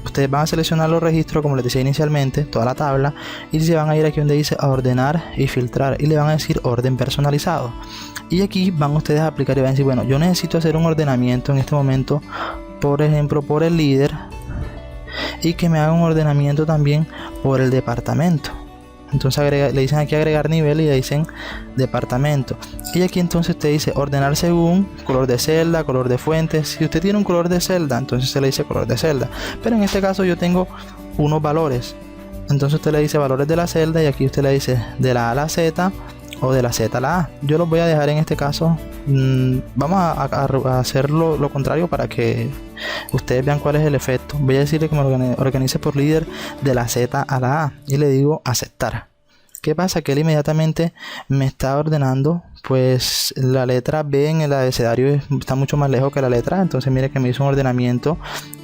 Speaker 1: Ustedes van a seleccionar los registros, como les decía inicialmente, toda la tabla, y se van a ir aquí donde dice a ordenar y filtrar, y le van a decir orden personalizado. Y aquí van ustedes a aplicar y van a decir, bueno, yo necesito hacer un ordenamiento en este momento, por ejemplo, por el líder, y que me haga un ordenamiento también por el departamento. Entonces le dicen aquí agregar nivel y le dicen departamento. Y aquí entonces usted dice ordenar según color de celda, color de fuente. Si usted tiene un color de celda, entonces se le dice color de celda. Pero en este caso yo tengo unos valores. Entonces usted le dice valores de la celda, y aquí usted le dice de la A a la Z o de la Z a la A. Yo los voy a dejar en este caso. Vamos a hacer lo contrario para que ustedes vean cuál es el efecto. Voy a decirle que me organice por líder de la Z a la A, y le digo aceptar. ¿Qué pasa? Que él inmediatamente me está ordenando, pues la letra B en el abecedario está mucho más lejos que la letra A. Entonces mire que me hizo un ordenamiento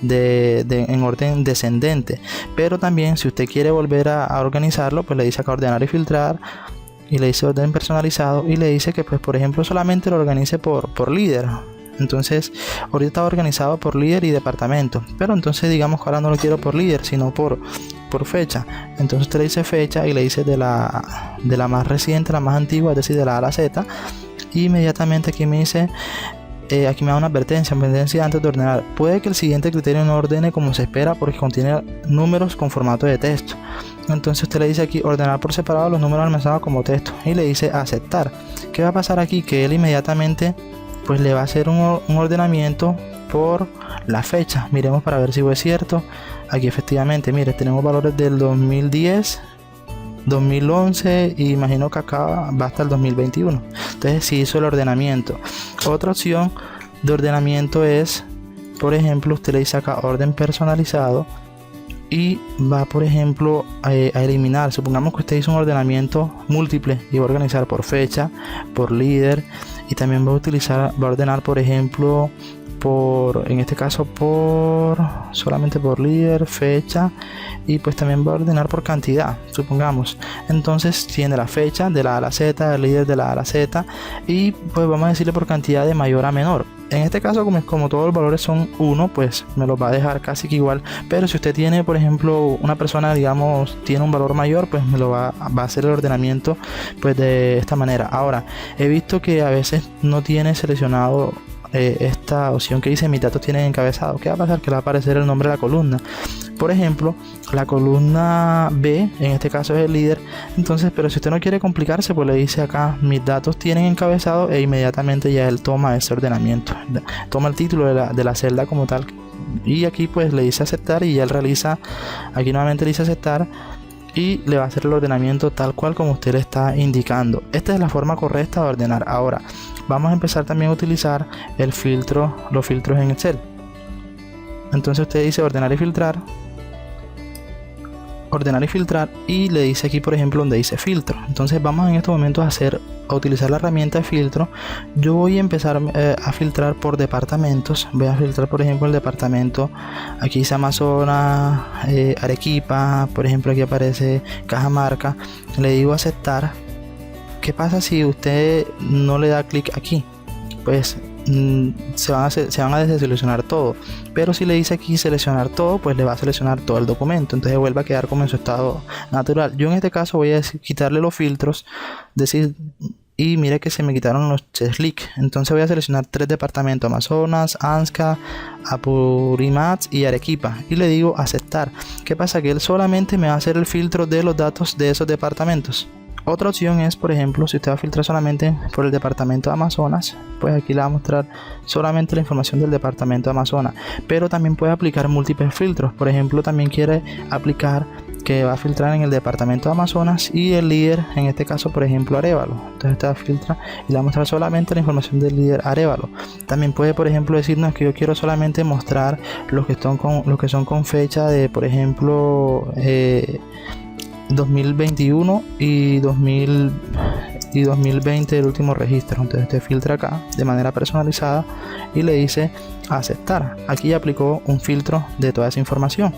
Speaker 1: en orden descendente. Pero también, si usted quiere volver a organizarlo, pues le dice acá ordenar y filtrar, y le dice orden personalizado, y le dice que pues por ejemplo solamente lo organice por líder. Entonces ahorita está organizado por líder y departamento, pero entonces digamos que ahora no lo quiero por líder, sino por fecha. Entonces usted le dice fecha y le dice de la más reciente, la más antigua, es decir, de la A a la Z. Y inmediatamente aquí me dice, aquí me da una advertencia antes de ordenar: puede que el siguiente criterio no ordene como se espera porque contiene números con formato de texto. Entonces usted le dice aquí ordenar por separado los números almacenados como texto, y le dice aceptar. ¿Qué va a pasar aquí? Que él inmediatamente pues le va a hacer un ordenamiento por la fecha. Miremos para ver si fue cierto. Aquí efectivamente, mire, tenemos valores del 2010, 2011, y imagino que acá va hasta el 2021. Entonces sí hizo el ordenamiento. Otra opción de ordenamiento es, por ejemplo, usted le dice acá orden personalizado, y va, por ejemplo, a eliminar. Supongamos que usted hizo un ordenamiento múltiple y va a organizar por fecha, por líder, y también va a ordenar, por ejemplo, en este caso solamente por líder, fecha, y pues también va a ordenar por cantidad, supongamos. Entonces tiene la fecha de la A a la Z, el líder de la A a la Z, y pues vamos a decirle por cantidad de mayor a menor. En este caso, como todos los valores son 1, pues me los va a dejar casi que igual. Pero si usted tiene, por ejemplo, una persona, digamos, tiene un valor mayor, pues me lo va a hacer el ordenamiento pues de esta manera. Ahora, he visto que a veces no tiene seleccionado esta opción que dice mis datos tienen encabezado. ¿Qué va a pasar? Que le va a aparecer el nombre de la columna. Por ejemplo, la columna B, en este caso es el líder. Entonces, pero si usted no quiere complicarse, pues le dice acá mis datos tienen encabezado, e inmediatamente ya él toma ese ordenamiento, toma el título de la celda como tal, y aquí pues le dice aceptar, y ya él realiza, aquí nuevamente le dice aceptar, y le va a hacer el ordenamiento tal cual como usted le está indicando. Esta es la forma correcta de ordenar. Ahora vamos a empezar también a utilizar los filtros en Excel. Entonces usted dice ordenar y filtrar, ordenar y filtrar, y le dice aquí por ejemplo donde dice filtro. Entonces vamos en estos momentos a utilizar la herramienta de filtro. Yo voy a empezar a filtrar por departamentos. Voy a filtrar por ejemplo el departamento, aquí dice Amazonas, Arequipa, por ejemplo aquí aparece Cajamarca. Le digo aceptar. ¿Qué pasa si usted no le da clic aquí? Pues se van a deseleccionar todo, pero si le dice aquí seleccionar todo, pues le va a seleccionar todo el documento, entonces vuelve a quedar como en su estado natural. Yo en este caso voy a quitarle los filtros, y mire que se me quitaron los checklist. Entonces voy a seleccionar 3 departamentos: Amazonas, Ansca, Apurímac y Arequipa, y le digo aceptar. ¿Qué pasa? Que él solamente me va a hacer el filtro de los datos de esos departamentos. Otra opción es, por ejemplo, si usted va a filtrar solamente por el departamento de Amazonas, pues aquí le va a mostrar solamente la información del departamento de Amazonas, pero también puede aplicar múltiples filtros. Por ejemplo, también quiere aplicar que va a filtrar en el departamento de Amazonas y el líder, en este caso por ejemplo Arévalo. Entonces esta filtra y le va a mostrar solamente la información del líder Arévalo. También puede por ejemplo decirnos que yo quiero solamente mostrar los que son con fecha de por ejemplo 2021 y 2020 el último registro. Entonces usted filtra acá de manera personalizada y le dice aceptar. Aquí ya aplicó un filtro de toda esa información.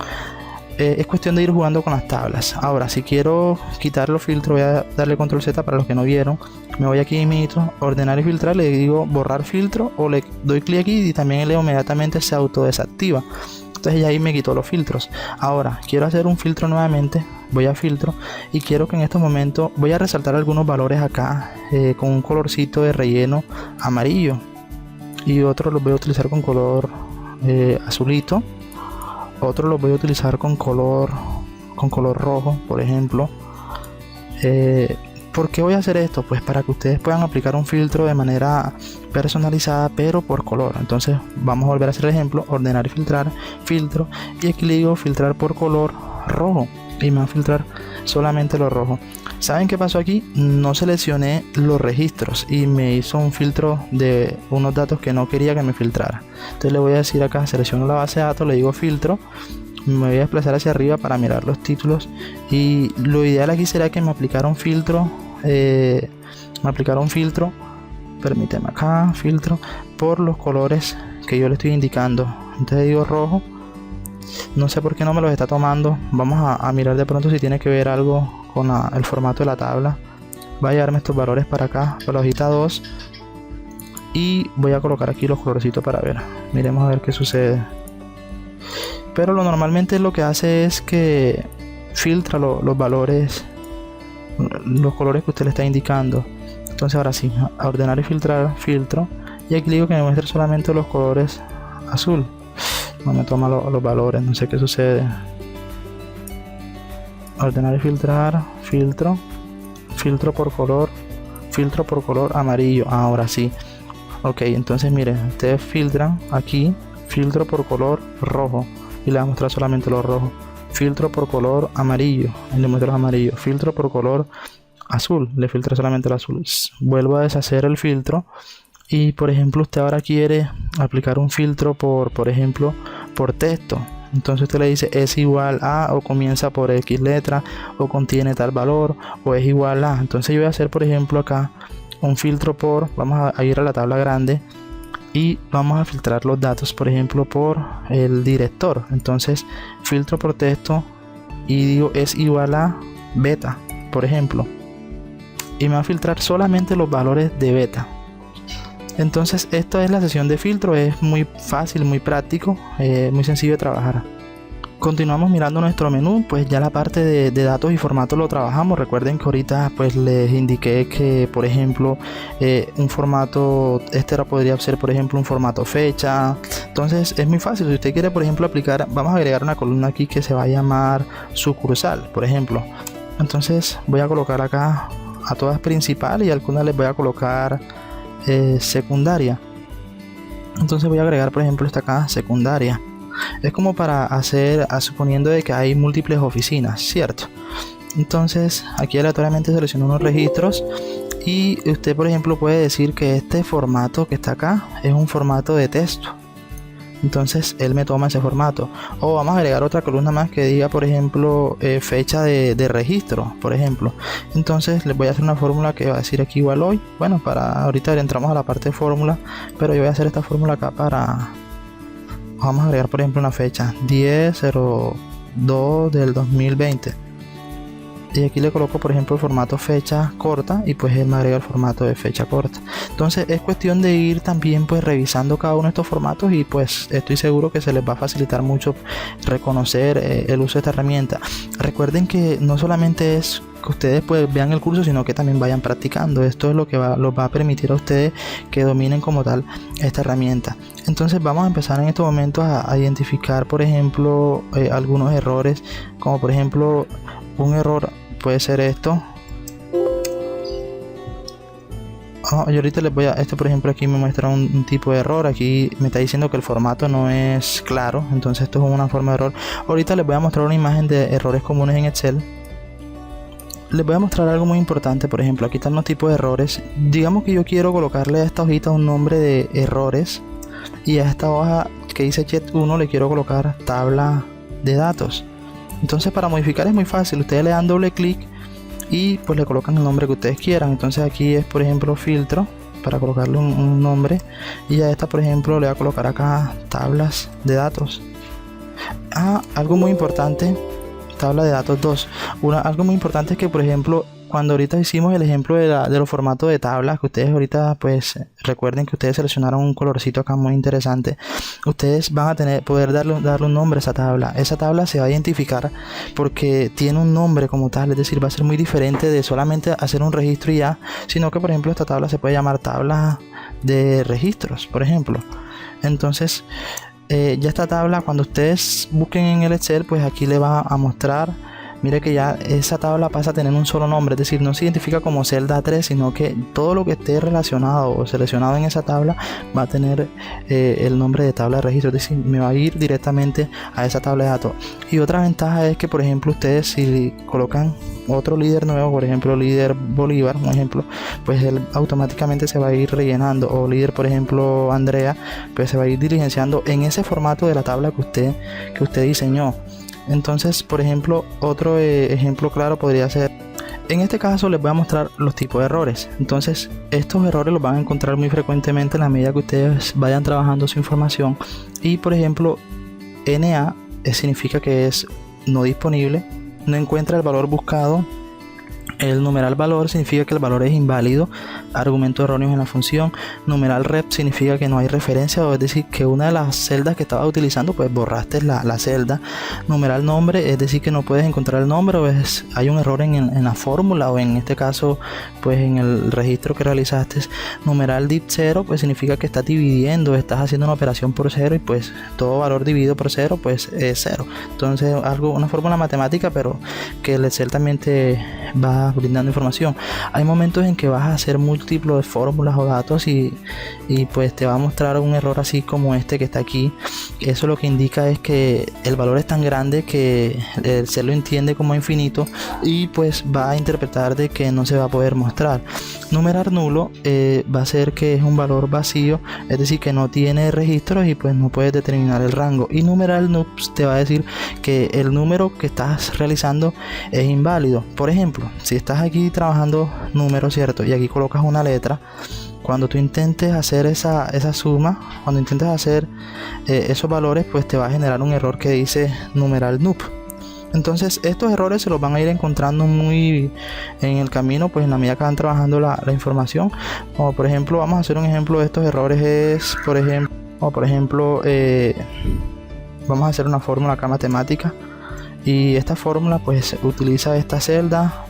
Speaker 1: Es cuestión de ir jugando con las tablas. Ahora, si quiero quitar los filtros, voy a darle control Z para los que no vieron. Me voy aquí mismo, ordenar y filtrar, le digo borrar filtro, o le doy clic aquí y también inmediatamente se autodesactiva. Entonces ya ahí me quitó los filtros. Ahora quiero hacer un filtro nuevamente. Voy a filtro y quiero que en estos momentos voy a resaltar algunos valores acá con un colorcito de relleno amarillo, y otros los voy a utilizar con color azulito. Otros los voy a utilizar con color rojo, por ejemplo. ¿Por qué voy a hacer esto? Pues para que ustedes puedan aplicar un filtro de manera personalizada, pero por color. Entonces vamos a volver a hacer el ejemplo: ordenar y filtrar, filtro, y aquí le digo filtrar por color rojo, y me va a filtrar solamente lo rojo. ¿Saben qué pasó aquí? No seleccioné los registros y me hizo un filtro de unos datos que no quería que me filtrara. Entonces le voy a decir acá, selecciono la base de datos, le digo filtro, me voy a desplazar hacia arriba para mirar los títulos, y lo ideal aquí será que me aplicara un filtro, permíteme acá, filtro por los colores que yo le estoy indicando. Entonces digo rojo. No sé por qué no me los está tomando. Vamos a mirar de pronto si tiene que ver algo con el formato de la tabla. Voy a llevarme estos valores para acá, para la hojita 2, y voy a colocar aquí los colorcitos para ver. Miremos a ver qué sucede. Pero normalmente lo que hace es que filtra los valores, los colores que usted le está indicando. Entonces ahora sí, a ordenar y filtrar, filtro, y aquí le digo que me muestre solamente los colores azul. No me toma los valores, no sé qué sucede. Ordenar y filtrar, filtro por color amarillo. Ahora sí. Ok, entonces miren, ustedes filtran aquí, filtro por color rojo, y le va a mostrar solamente los rojos. Filtro por color amarillo, y le muestra los amarillos. Filtro por color azul, le filtra solamente el azul. Vuelvo a deshacer el filtro. Y por ejemplo usted ahora quiere aplicar un filtro por ejemplo por texto. Entonces usted le dice es igual a, o comienza por X letra, o contiene tal valor, o es igual a. Entonces yo voy a hacer por ejemplo acá un filtro vamos a ir a la tabla grande y vamos a filtrar los datos por ejemplo por el director. Entonces filtro por texto y digo es igual a beta, por ejemplo, y me va a filtrar solamente los valores de beta. Entonces esta es la sesión de filtro, es muy fácil, muy práctico, muy sencillo de trabajar. Continuamos mirando nuestro menú, pues ya la parte de datos y formatos lo trabajamos. Recuerden que ahorita pues les indiqué que por ejemplo un formato, podría ser por ejemplo un formato fecha. Entonces es muy fácil. Si usted quiere por ejemplo aplicar, vamos a agregar una columna aquí que se va a llamar sucursal, por ejemplo. Entonces voy a colocar acá a todas principal y a algunas les voy a colocar secundaria. Entonces voy a agregar por ejemplo esta acá, secundaria. Es como para hacer, suponiendo de que hay múltiples oficinas, ¿cierto? Entonces aquí aleatoriamente selecciono unos registros y usted por ejemplo puede decir que este formato que está acá es un formato de texto. entonces él me toma ese formato. O vamos a agregar otra columna más que diga, por ejemplo, fecha de registro, por ejemplo. Entonces les voy a hacer una fórmula que va a decir aquí igual hoy. Bueno, para ahorita entramos a la parte de fórmula, pero yo voy a hacer esta fórmula acá para, vamos a agregar por ejemplo una fecha 10/02 del 2020, y aquí le coloco por ejemplo el formato fecha corta, y pues él me agrega el formato de fecha corta. Entonces es cuestión de ir también pues revisando cada uno de estos formatos, y pues estoy seguro que se les va a facilitar mucho reconocer el uso de esta herramienta. Recuerden que no solamente es que ustedes pues vean el curso, sino que también vayan practicando. Esto es lo que los va a permitir a ustedes que dominen como tal esta herramienta. Entonces vamos a empezar en estos momentos a identificar por ejemplo algunos errores, como por ejemplo un error puede ser esto. Yo ahorita les voy a, por ejemplo aquí me muestra un tipo de error. Aquí me está diciendo que el formato no es claro, entonces esto es una forma de error. Ahorita les voy a mostrar una imagen de errores comunes en Excel. Les voy a mostrar algo muy importante. Por ejemplo, aquí están los tipos de errores. Digamos que yo quiero colocarle a esta hojita un nombre de errores, y a esta hoja que dice Chet 1 le quiero colocar tabla de datos. Entonces para modificar es muy fácil, ustedes le dan doble clic y pues le colocan el nombre que ustedes quieran. Entonces aquí es por ejemplo filtro, para colocarle un nombre, y a esta por ejemplo le voy a colocar acá tablas de datos. Algo muy importante, tabla de datos 2. Algo muy importante es que por ejemplo cuando ahorita hicimos el ejemplo de los formatos de tablas, que ustedes ahorita pues recuerden que ustedes seleccionaron un colorcito acá muy interesante, ustedes van a poder darle un nombre a esa tabla. Esa tabla se va a identificar porque tiene un nombre como tal, es decir, va a ser muy diferente de solamente hacer un registro y ya, sino que por ejemplo esta tabla se puede llamar tabla de registros, por ejemplo. Entonces ya esta tabla, cuando ustedes busquen en el Excel, pues aquí le va a mostrar. Mire que ya esa tabla pasa a tener un solo nombre, es decir, no se identifica como celda 3, sino que todo lo que esté relacionado o seleccionado en esa tabla va a tener el nombre de tabla de registro, es decir, me va a ir directamente a esa tabla de datos. Y otra ventaja es que por ejemplo ustedes si colocan otro líder nuevo, por ejemplo líder Bolívar, un ejemplo, pues él automáticamente se va a ir rellenando, o líder por ejemplo Andrea, pues se va a ir diligenciando en ese formato de la tabla que usted diseñó. Entonces, por ejemplo, otro ejemplo claro podría ser, en este caso les voy a mostrar los tipos de errores. Entonces, estos errores los van a encontrar muy frecuentemente en la medida que ustedes vayan trabajando su información. Y por ejemplo, NA significa que es no disponible, no encuentra el valor buscado. El numeral valor significa que el valor es inválido, argumento erróneo en la función. Numeral ref significa que no hay referencia, o es decir, que una de las celdas que estabas utilizando pues borraste la celda. Numeral nombre, es decir, que no puedes encontrar el nombre, o hay un error en la fórmula, o en este caso pues en el registro que realizaste. Numeral div 0 pues significa que estás dividiendo, estás haciendo una operación por 0, y pues todo valor dividido por 0 pues es 0. Entonces una fórmula matemática, pero que el Excel también te va brindando información. Hay momentos en que vas a hacer múltiples fórmulas o datos y pues te va a mostrar un error así como este que está aquí. Eso lo que indica es que el valor es tan grande que el Excel lo entiende como infinito, y pues va a interpretar de que no se va a poder mostrar. Numeral nulo va a ser que es un valor vacío, es decir, que no tiene registros y pues no puedes determinar el rango. Y numeral nups te va a decir que el número que estás realizando es inválido. Por ejemplo, si estás aquí trabajando números, ¿cierto? Y aquí colocas una letra, cuando tú intentes hacer esa suma, cuando intentes hacer esos valores, pues te va a generar un error que dice numeral nup. Entonces estos errores se los van a ir encontrando muy en el camino, pues en la medida que van trabajando la información. Como por ejemplo, vamos a hacer un ejemplo de estos errores, es por ejemplo vamos a hacer una fórmula acá matemática, y esta fórmula pues utiliza esta celda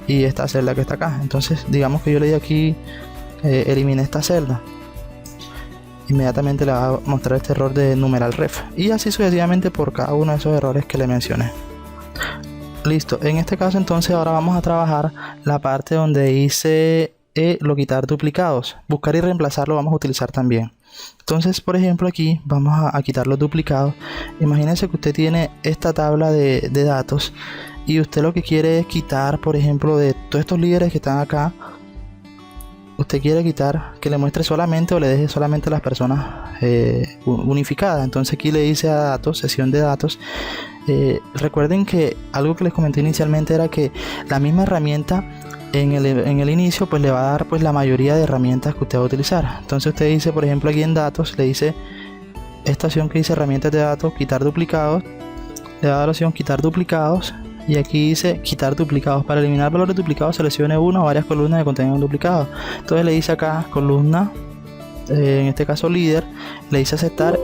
Speaker 1: y esta celda que está acá. Entonces digamos que yo le di aquí elimine esta celda, inmediatamente le va a mostrar este error de numeral ref, y así sucesivamente por cada uno de esos errores que le mencioné. Listo, en este caso entonces ahora vamos a trabajar la parte donde dice lo quitar duplicados. Buscar y reemplazar lo vamos a utilizar también. Entonces por ejemplo aquí vamos a quitar los duplicados. Imagínense que usted tiene esta tabla de datos, y usted lo que quiere es quitar, por ejemplo, de todos estos líderes que están acá, usted quiere quitar que le muestre solamente o le deje solamente las personas unificadas. Entonces aquí le dice a datos, sesión de datos. Recuerden que algo que les comenté inicialmente era que la misma herramienta en el inicio pues le va a dar pues la mayoría de herramientas que usted va a utilizar. Entonces usted dice, por ejemplo, aquí en datos le dice esta opción que dice herramientas de datos, quitar duplicados, le va a dar la opción quitar duplicados. Y aquí dice quitar duplicados. Para eliminar valores duplicados seleccione una o varias columnas que contengan un duplicado. Entonces le dice acá columna, en este caso líder, le dice aceptar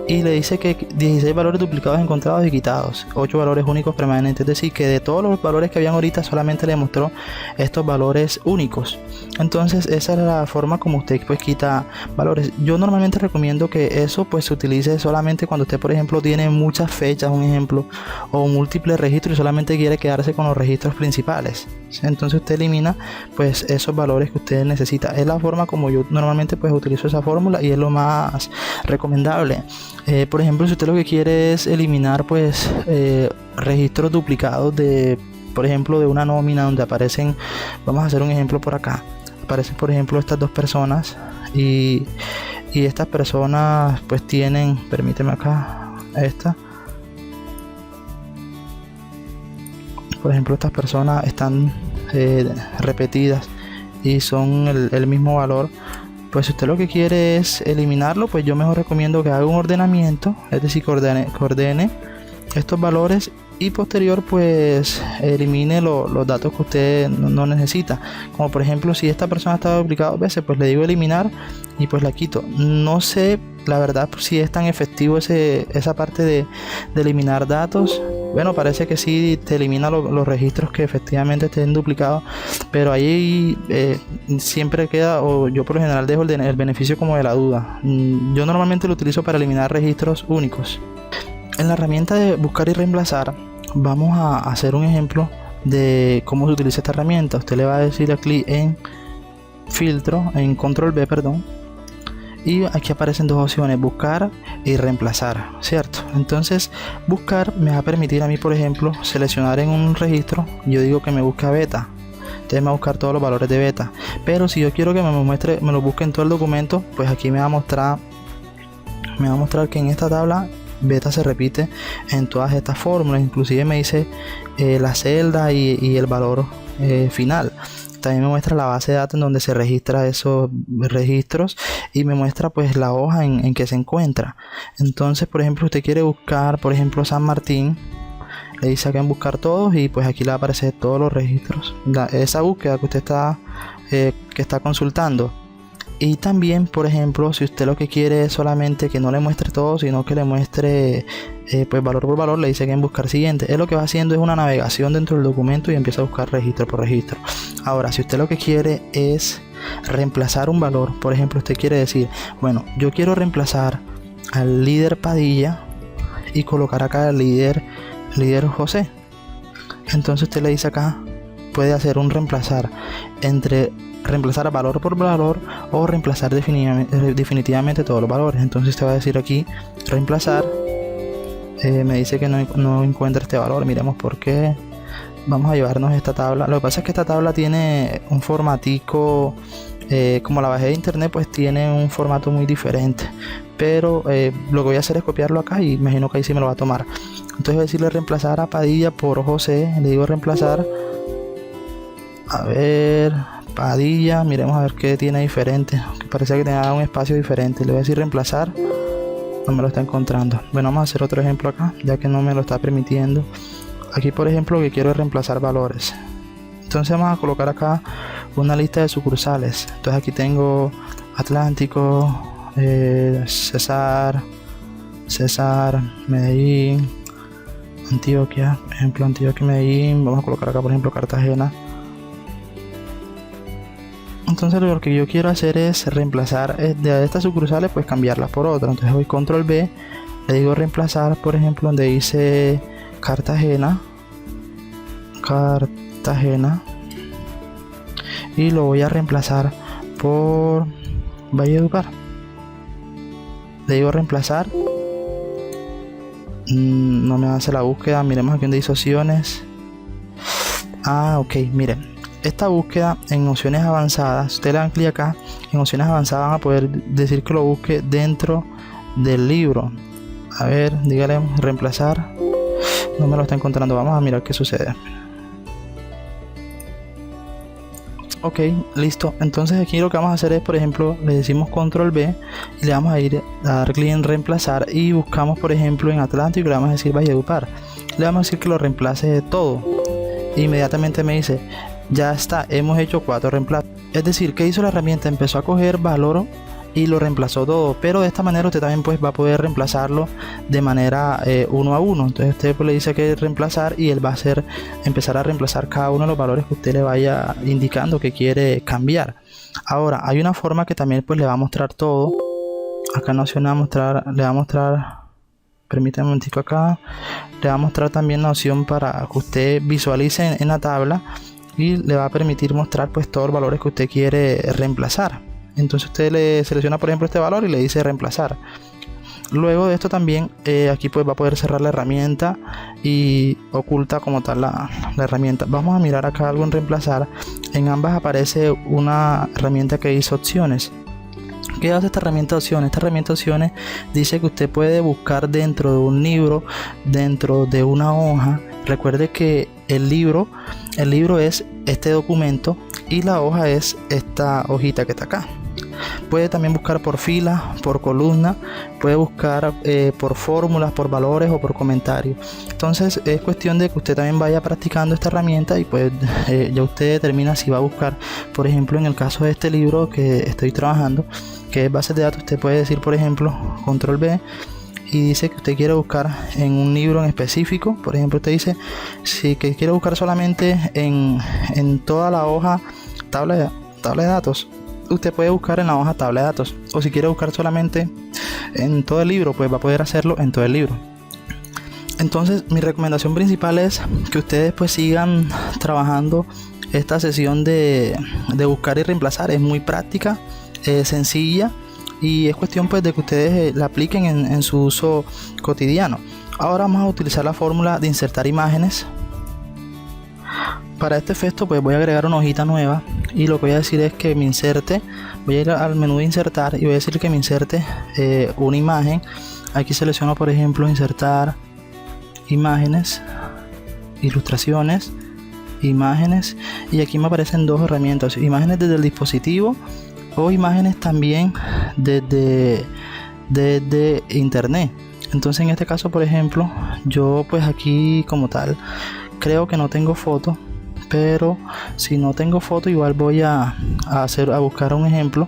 Speaker 1: y le dice que 16 valores duplicados encontrados y quitados, 8 valores únicos permanentes, es decir que de todos los valores que habían ahorita solamente le mostró estos valores únicos. Entonces esa es la forma como usted pues quita valores. Yo normalmente recomiendo que eso pues se utilice solamente cuando usted por ejemplo tiene muchas fechas, un ejemplo, o múltiples registros y solamente quiere quedarse con los registros principales. Entonces usted elimina pues esos valores que usted necesita. Es la forma como yo normalmente pues utilizo esa fórmula y es lo más recomendable. Por ejemplo, si usted lo que quiere es eliminar pues registros duplicados de, por ejemplo, de una nómina donde aparecen, vamos a hacer un ejemplo por acá, aparecen por ejemplo estas dos personas y estas personas pues tienen, permíteme acá, por ejemplo estas personas están repetidas y son el mismo valor. Pues si usted lo que quiere es eliminarlo, pues yo mejor recomiendo que haga un ordenamiento, es decir, que ordene estos valores y posterior pues elimine los datos que usted no necesita. Como por ejemplo, si esta persona está duplicada 2 veces, pues le digo eliminar y pues la quito. No sé la verdad si es tan efectivo esa parte de eliminar datos. Bueno, parece que sí te elimina los registros que efectivamente estén duplicados, pero ahí siempre queda, o yo por lo general dejo el beneficio como de la duda. Yo normalmente lo utilizo para eliminar registros únicos. En la herramienta de buscar y reemplazar vamos a hacer un ejemplo de cómo se utiliza esta herramienta. Usted le va a decir a clic en filtro, en control B, perdón, y aquí aparecen dos opciones, buscar y reemplazar, ¿cierto? Entonces buscar me va a permitir a mí, por ejemplo, seleccionar en un registro, yo digo que me busca beta, entonces me va a buscar todos los valores de beta, pero si yo quiero que me lo busque en todo el documento, pues aquí me va a mostrar que en esta tabla beta se repite en todas estas fórmulas, inclusive me dice la celda y el valor final. También me muestra la base de datos en donde se registra esos registros y me muestra pues la hoja en que se encuentra. Entonces, por ejemplo, usted quiere buscar, por ejemplo, San Martín, le dice acá en buscar todos y pues aquí le va a aparecer todos los registros, esa búsqueda que usted está consultando. Y también, por ejemplo, si usted lo que quiere es solamente que no le muestre todo, sino que le muestre pues valor por valor, le dice que en buscar siguiente. Él lo que va haciendo es una navegación dentro del documento y empieza a buscar registro por registro. Ahora, si usted lo que quiere es reemplazar un valor, por ejemplo, usted quiere decir, bueno, yo quiero reemplazar al líder Padilla y colocar acá al líder José. Entonces usted le dice acá, puede hacer un reemplazar a valor por valor o reemplazar definitivamente todos los valores. Entonces usted va a decir aquí reemplazar, me dice que no encuentra este valor, miremos por qué. Vamos a llevarnos esta tabla. Lo que pasa es que esta tabla tiene un formatico, como la bajé de internet, pues tiene un formato muy diferente, pero lo que voy a hacer es copiarlo acá y imagino que ahí sí me lo va a tomar. Entonces voy a decirle reemplazar a Padilla por José, le digo reemplazar, a ver, Padilla, miremos a ver qué tiene diferente, que parece que tenga un espacio diferente. Le voy a decir reemplazar, no me lo está encontrando. Bueno, vamos a hacer otro ejemplo acá, ya que no me lo está permitiendo. Aquí por ejemplo que quiero reemplazar valores, entonces vamos a colocar acá una lista de sucursales. Entonces aquí tengo Atlántico, Cesar, Medellín, Antioquia, por ejemplo Antioquia, Medellín. Vamos a colocar acá por ejemplo Cartagena. Entonces lo que yo quiero hacer es reemplazar de estas sucursales, pues cambiarlas por otra. Entonces voy control B, le digo reemplazar, por ejemplo donde dice Cartagena, y lo voy a reemplazar por Valledupar. Le digo reemplazar, no me hace la búsqueda. Miremos aquí donde dice opciones. Ok, miren, esta búsqueda en opciones avanzadas, si ustedes le dan clic acá, en opciones avanzadas van a poder decir que lo busque dentro del libro. A ver, dígale reemplazar. No me lo está encontrando, vamos a mirar qué sucede. Ok, listo. Entonces aquí lo que vamos a hacer es, por ejemplo, le decimos control B y le vamos a ir a dar clic en reemplazar y buscamos, por ejemplo, en Atlántico y le vamos a decir Valledupar. Le vamos a decir que lo reemplace de todo. E inmediatamente me dice, ya está, hemos hecho 4 reemplazos. Es decir, ¿qué hizo la herramienta? Empezó a coger valor y lo reemplazó todo, pero de esta manera usted también pues va a poder reemplazarlo de manera uno a uno. Entonces usted pues, le dice que reemplazar y él va a empezar a reemplazar cada uno de los valores que usted le vaya indicando que quiere cambiar. Ahora hay una forma que también pues le va a mostrar todo. Acá en opción le va a mostrar, permítame un momentico acá, le va a mostrar también la opción para que usted visualice en la tabla y le va a permitir mostrar pues todos los valores que usted quiere reemplazar. Entonces usted le selecciona por ejemplo este valor y le dice reemplazar. Luego de esto también aquí pues va a poder cerrar la herramienta y oculta como tal la herramienta. Vamos a mirar acá algo en reemplazar. En ambas aparece una herramienta que dice opciones. ¿Qué hace esta herramienta de opciones? Esta herramienta de opciones dice que usted puede buscar dentro de un libro, dentro de una hoja. Recuerde que el libro es este documento y la hoja es esta hojita que está acá. Puede también buscar por fila, por columna, puede buscar por fórmulas, por valores o por comentarios. Entonces es cuestión de que usted también vaya practicando esta herramienta y pues ya usted determina si va a buscar, por ejemplo, en el caso de este libro que estoy trabajando, que es base de datos, usted puede decir, por ejemplo, control B y dice que usted quiere buscar en un libro en específico. Por ejemplo, usted dice si que quiere buscar solamente en toda la hoja tabla de datos. Usted puede buscar en la hoja tabla de datos, o si quiere buscar solamente en todo el libro, pues va a poder hacerlo en todo el libro. Entonces mi recomendación principal es que ustedes pues sigan trabajando esta sesión de buscar y reemplazar. Es muy práctica, sencilla y es cuestión pues de que ustedes la apliquen en su uso cotidiano. Ahora vamos a utilizar la fórmula de insertar imágenes. Para este efecto pues voy a agregar una hojita nueva y lo que voy a decir es que me inserte, voy a ir al menú de insertar y voy a decir que me inserte una imagen. Aquí selecciono por ejemplo insertar imágenes, ilustraciones, imágenes y aquí me aparecen dos herramientas, imágenes desde el dispositivo o imágenes también desde internet. Entonces en este caso por ejemplo yo pues aquí como tal creo que no tengo foto, pero si no tengo foto igual voy a buscar un ejemplo.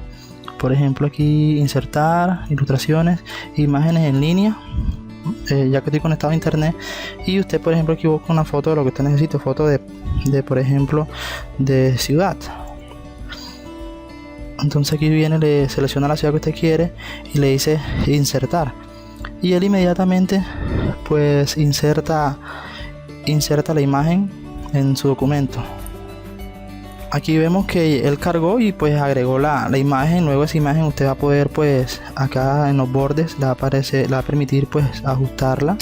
Speaker 1: Por ejemplo aquí insertar ilustraciones, imágenes en línea, ya que estoy conectado a internet y usted por ejemplo aquí busca una foto de lo que usted necesite, foto de por ejemplo de ciudad. Entonces aquí viene, le selecciona la ciudad que usted quiere y le dice insertar y él inmediatamente pues inserta la imagen en su documento. Aquí vemos que él cargó y pues agregó la imagen. Luego esa imagen usted va a poder pues acá en los bordes le va a permitir pues ajustarla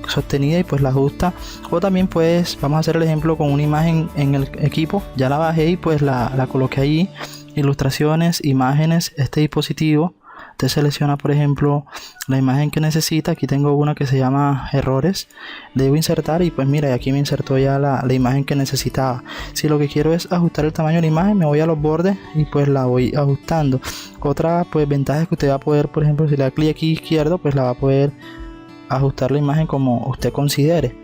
Speaker 1: sostenida y pues la ajusta, o también pues vamos a hacer el ejemplo con una imagen en el equipo. Ya la bajé y pues la coloqué allí, ilustraciones, imágenes, este dispositivo. Usted selecciona por ejemplo la imagen que necesita. Aquí tengo una que se llama errores, debo insertar y pues mira, aquí me insertó ya la imagen que necesitaba. Si lo que quiero es ajustar el tamaño de la imagen, me voy a los bordes y pues la voy ajustando. Otra pues ventaja es que usted va a poder, por ejemplo, si le da clic aquí izquierdo, pues la va a poder ajustar la imagen como usted considere.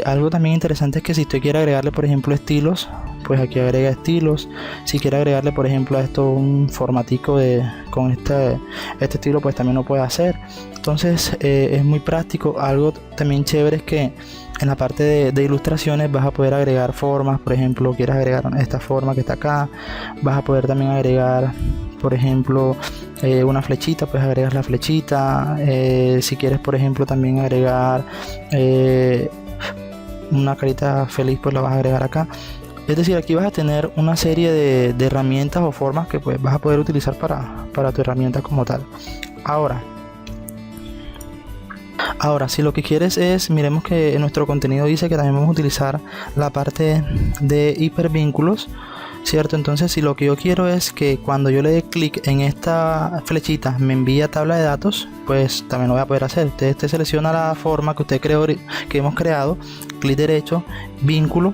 Speaker 1: Algo también interesante es que si usted quiere agregarle por ejemplo estilos, pues aquí agrega estilos. Si quiere agregarle por ejemplo a esto un formatico con este estilo, pues también lo puede hacer. Entonces es muy práctico. Algo también chévere es que en la parte de ilustraciones vas a poder agregar formas. Por ejemplo, quieres agregar esta forma que está acá, vas a poder también agregar por ejemplo una flechita, pues agregas la flechita. Si quieres por ejemplo también agregar una carita feliz, pues la vas a agregar acá. Es decir, aquí vas a tener una serie de herramientas o formas que pues vas a poder utilizar para tu herramienta como tal. Ahora Ahora, si lo que quieres es, miremos que en nuestro contenido dice que también vamos a utilizar la parte de hipervínculos, ¿cierto? Entonces, si lo que yo quiero es que cuando yo le dé clic en esta flechita me envíe a tabla de datos, pues también lo voy a poder hacer. Usted selecciona la forma que usted creó, que hemos creado, clic derecho, vínculo,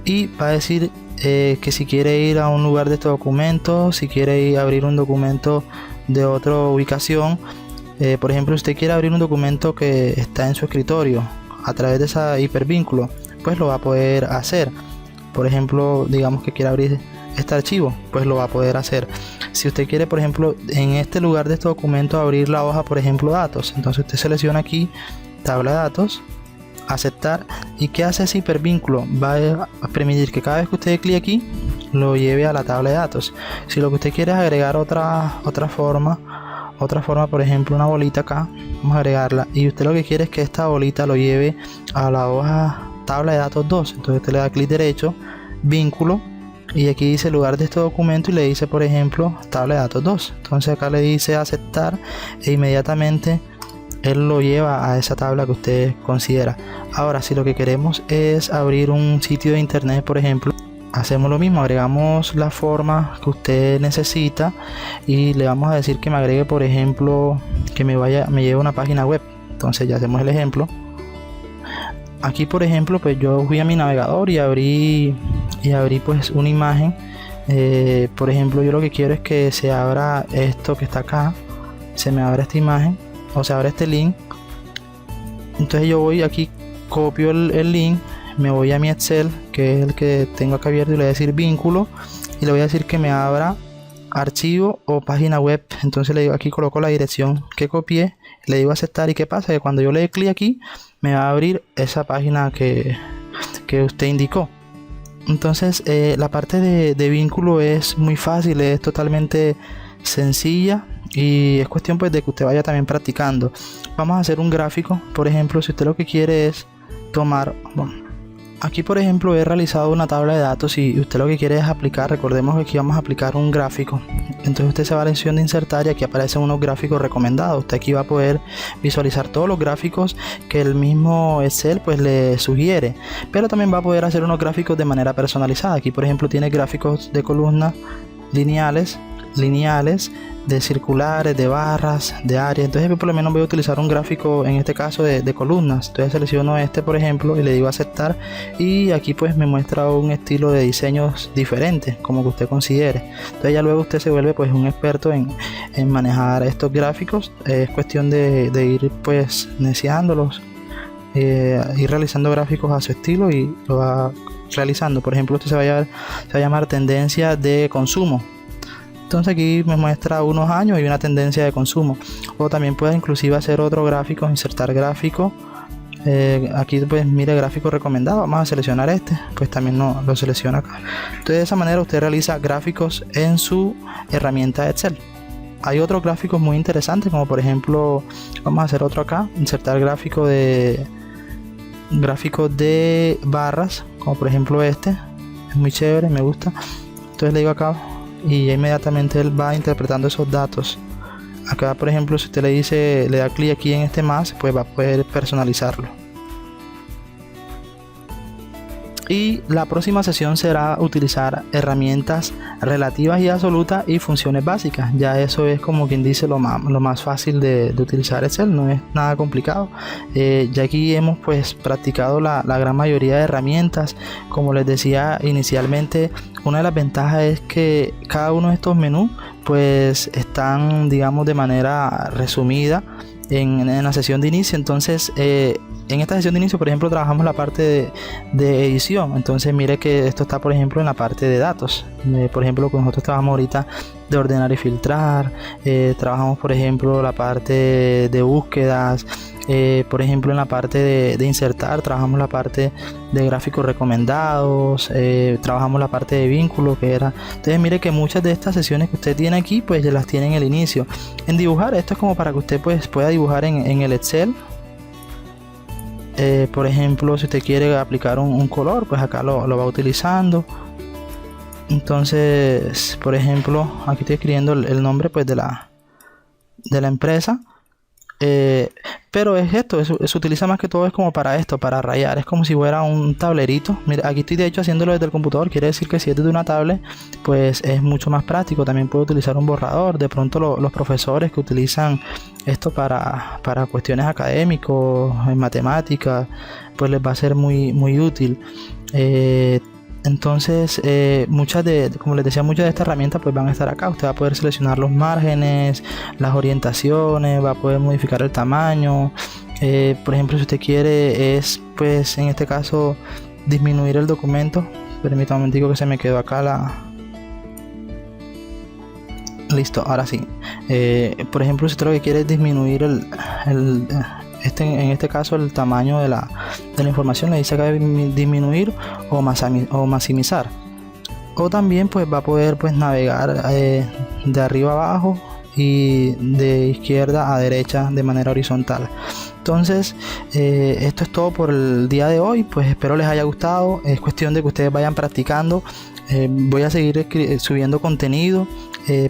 Speaker 1: y va a decir que si quiere ir a un lugar de este documento, si quiere ir a abrir un documento de otra ubicación. Por ejemplo, usted quiere abrir un documento que está en su escritorio a través de ese hipervínculo, pues lo va a poder hacer. Por ejemplo, digamos que quiere abrir este archivo, pues lo va a poder hacer. Si usted quiere, por ejemplo, en este lugar de este documento abrir la hoja, por ejemplo, datos, entonces usted selecciona aquí tabla de datos, aceptar, y ¿qué hace ese hipervínculo? Va a permitir que cada vez que usted dé clic aquí lo lleve a la tabla de datos. Si lo que usted quiere es agregar otra forma, por ejemplo una bolita acá, vamos a agregarla, y usted lo que quiere es que esta bolita lo lleve a la hoja tabla de datos 2, entonces usted le da clic derecho, vínculo, y aquí dice lugar de este documento y le dice, por ejemplo, tabla de datos 2, entonces acá le dice aceptar e inmediatamente él lo lleva a esa tabla que usted considera. Ahora, si lo que queremos es abrir un sitio de internet, por ejemplo, hacemos lo mismo, agregamos la forma que usted necesita y le vamos a decir que me agregue, por ejemplo, que me lleve a una página web. Entonces ya hacemos el ejemplo. Aquí, por ejemplo, pues yo fui a mi navegador y abrí pues una imagen. Por ejemplo, yo lo que quiero es que se abra esto que está acá, se me abra esta imagen o se abra este link. Entonces yo voy aquí, copio el link, me voy a mi Excel, que es el que tengo acá abierto, y le voy a decir vínculo y le voy a decir que me abra archivo o página web. Entonces le digo, aquí coloco la dirección que copié, le digo aceptar, y ¿qué pasa? Que cuando yo le dé clic aquí me va a abrir esa página que usted indicó. Entonces la parte de vínculo es muy fácil, es totalmente sencilla y es cuestión pues de que usted vaya también practicando. Vamos a hacer un gráfico, por ejemplo, si usted lo que quiere es tomar, bueno, aquí por ejemplo he realizado una tabla de datos y usted lo que quiere es aplicar, recordemos que aquí vamos a aplicar un gráfico. Entonces usted se va a la opción de insertar y aquí aparecen unos gráficos recomendados. Usted aquí va a poder visualizar todos los gráficos que el mismo Excel pues le sugiere, pero también va a poder hacer unos gráficos de manera personalizada. Aquí por ejemplo tiene gráficos de columnas, lineales, de circulares, de barras, de áreas. Entonces yo por lo menos voy a utilizar un gráfico, en este caso de columnas. Entonces selecciono este por ejemplo y le digo aceptar, y aquí pues me muestra un estilo de diseños diferente como que usted considere. Entonces ya luego usted se vuelve pues un experto en manejar estos gráficos. Es cuestión de ir pues neciándolos, ir realizando gráficos a su estilo y lo va realizando. Por ejemplo, esto se va a llamar tendencia de consumo. Entonces aquí me muestra unos años y una tendencia de consumo. O también puede inclusive hacer otro gráfico, insertar gráfico. Aquí pues mire gráfico recomendado, vamos a seleccionar este, pues también lo selecciona acá. Entonces de esa manera usted realiza gráficos en su herramienta Excel. Hay otros gráficos muy interesantes, como por ejemplo, vamos a hacer otro acá, insertar gráficos de barras, como por ejemplo este, es muy chévere, me gusta. Entonces le digo acá y inmediatamente él va interpretando esos datos. Acá por ejemplo, si usted le da clic aquí en este más, pues va a poder personalizarlo. Y la próxima sesión será utilizar herramientas relativas y absolutas y funciones básicas. Ya eso es como quien dice lo más fácil de utilizar Excel, no es nada complicado. Ya aquí hemos pues practicado la gran mayoría de herramientas. Como les decía inicialmente, una de las ventajas es que cada uno de estos menús pues están, digamos, de manera resumida en la sesión de inicio. Entonces en esta sesión de inicio, por ejemplo, trabajamos la parte de edición. Entonces mire que esto está por ejemplo en la parte de datos. Por ejemplo, con nosotros trabajamos ahorita de ordenar y filtrar. Trabajamos por ejemplo la parte de búsquedas. Por ejemplo en la parte de insertar trabajamos la parte de gráficos recomendados, trabajamos la parte de vínculo que era. Entonces mire que muchas de estas sesiones que usted tiene aquí pues ya las tiene en el inicio. En dibujar, esto es como para que usted pues pueda dibujar en el Excel. Por ejemplo, si usted quiere aplicar un color, pues acá lo va utilizando. Entonces por ejemplo aquí estoy escribiendo el nombre pues de la empresa. pero es esto, se utiliza más que todo es como para esto, para rayar, es como si fuera un tablerito. Mira, aquí estoy de hecho haciéndolo desde el computador, quiere decir que si es desde una tablet, pues es mucho más práctico. También puedo utilizar un borrador. De pronto los profesores que utilizan esto para cuestiones académicos, en matemáticas, pues les va a ser muy útil. Entonces, como les decía, muchas de estas herramientas pues van a estar acá. Usted va a poder seleccionar los márgenes, las orientaciones, va a poder modificar el tamaño. Por ejemplo, si usted quiere pues en este caso, disminuir el documento. Permítame un momentico que se me quedó acá Listo, ahora sí. Por ejemplo, si usted lo que quiere es disminuir en este caso el tamaño de la información, le dice acá disminuir o maximizar. O también pues va a poder pues navegar de arriba a abajo y de izquierda a derecha de manera horizontal. Entonces, esto es todo por el día de hoy. Pues espero les haya gustado. Es cuestión de que ustedes vayan practicando. Voy a seguir subiendo contenido.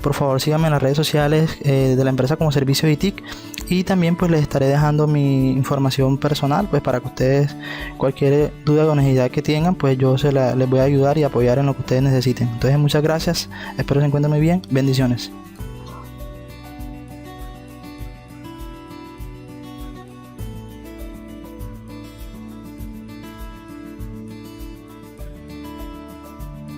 Speaker 1: Por favor, síganme en las redes sociales de la empresa como Servicios ITIC, y también pues les estaré dejando mi información personal, pues para que ustedes, cualquier duda o necesidad que tengan, pues yo les voy a ayudar y apoyar en lo que ustedes necesiten. Entonces, muchas gracias, espero se encuentren muy bien, bendiciones.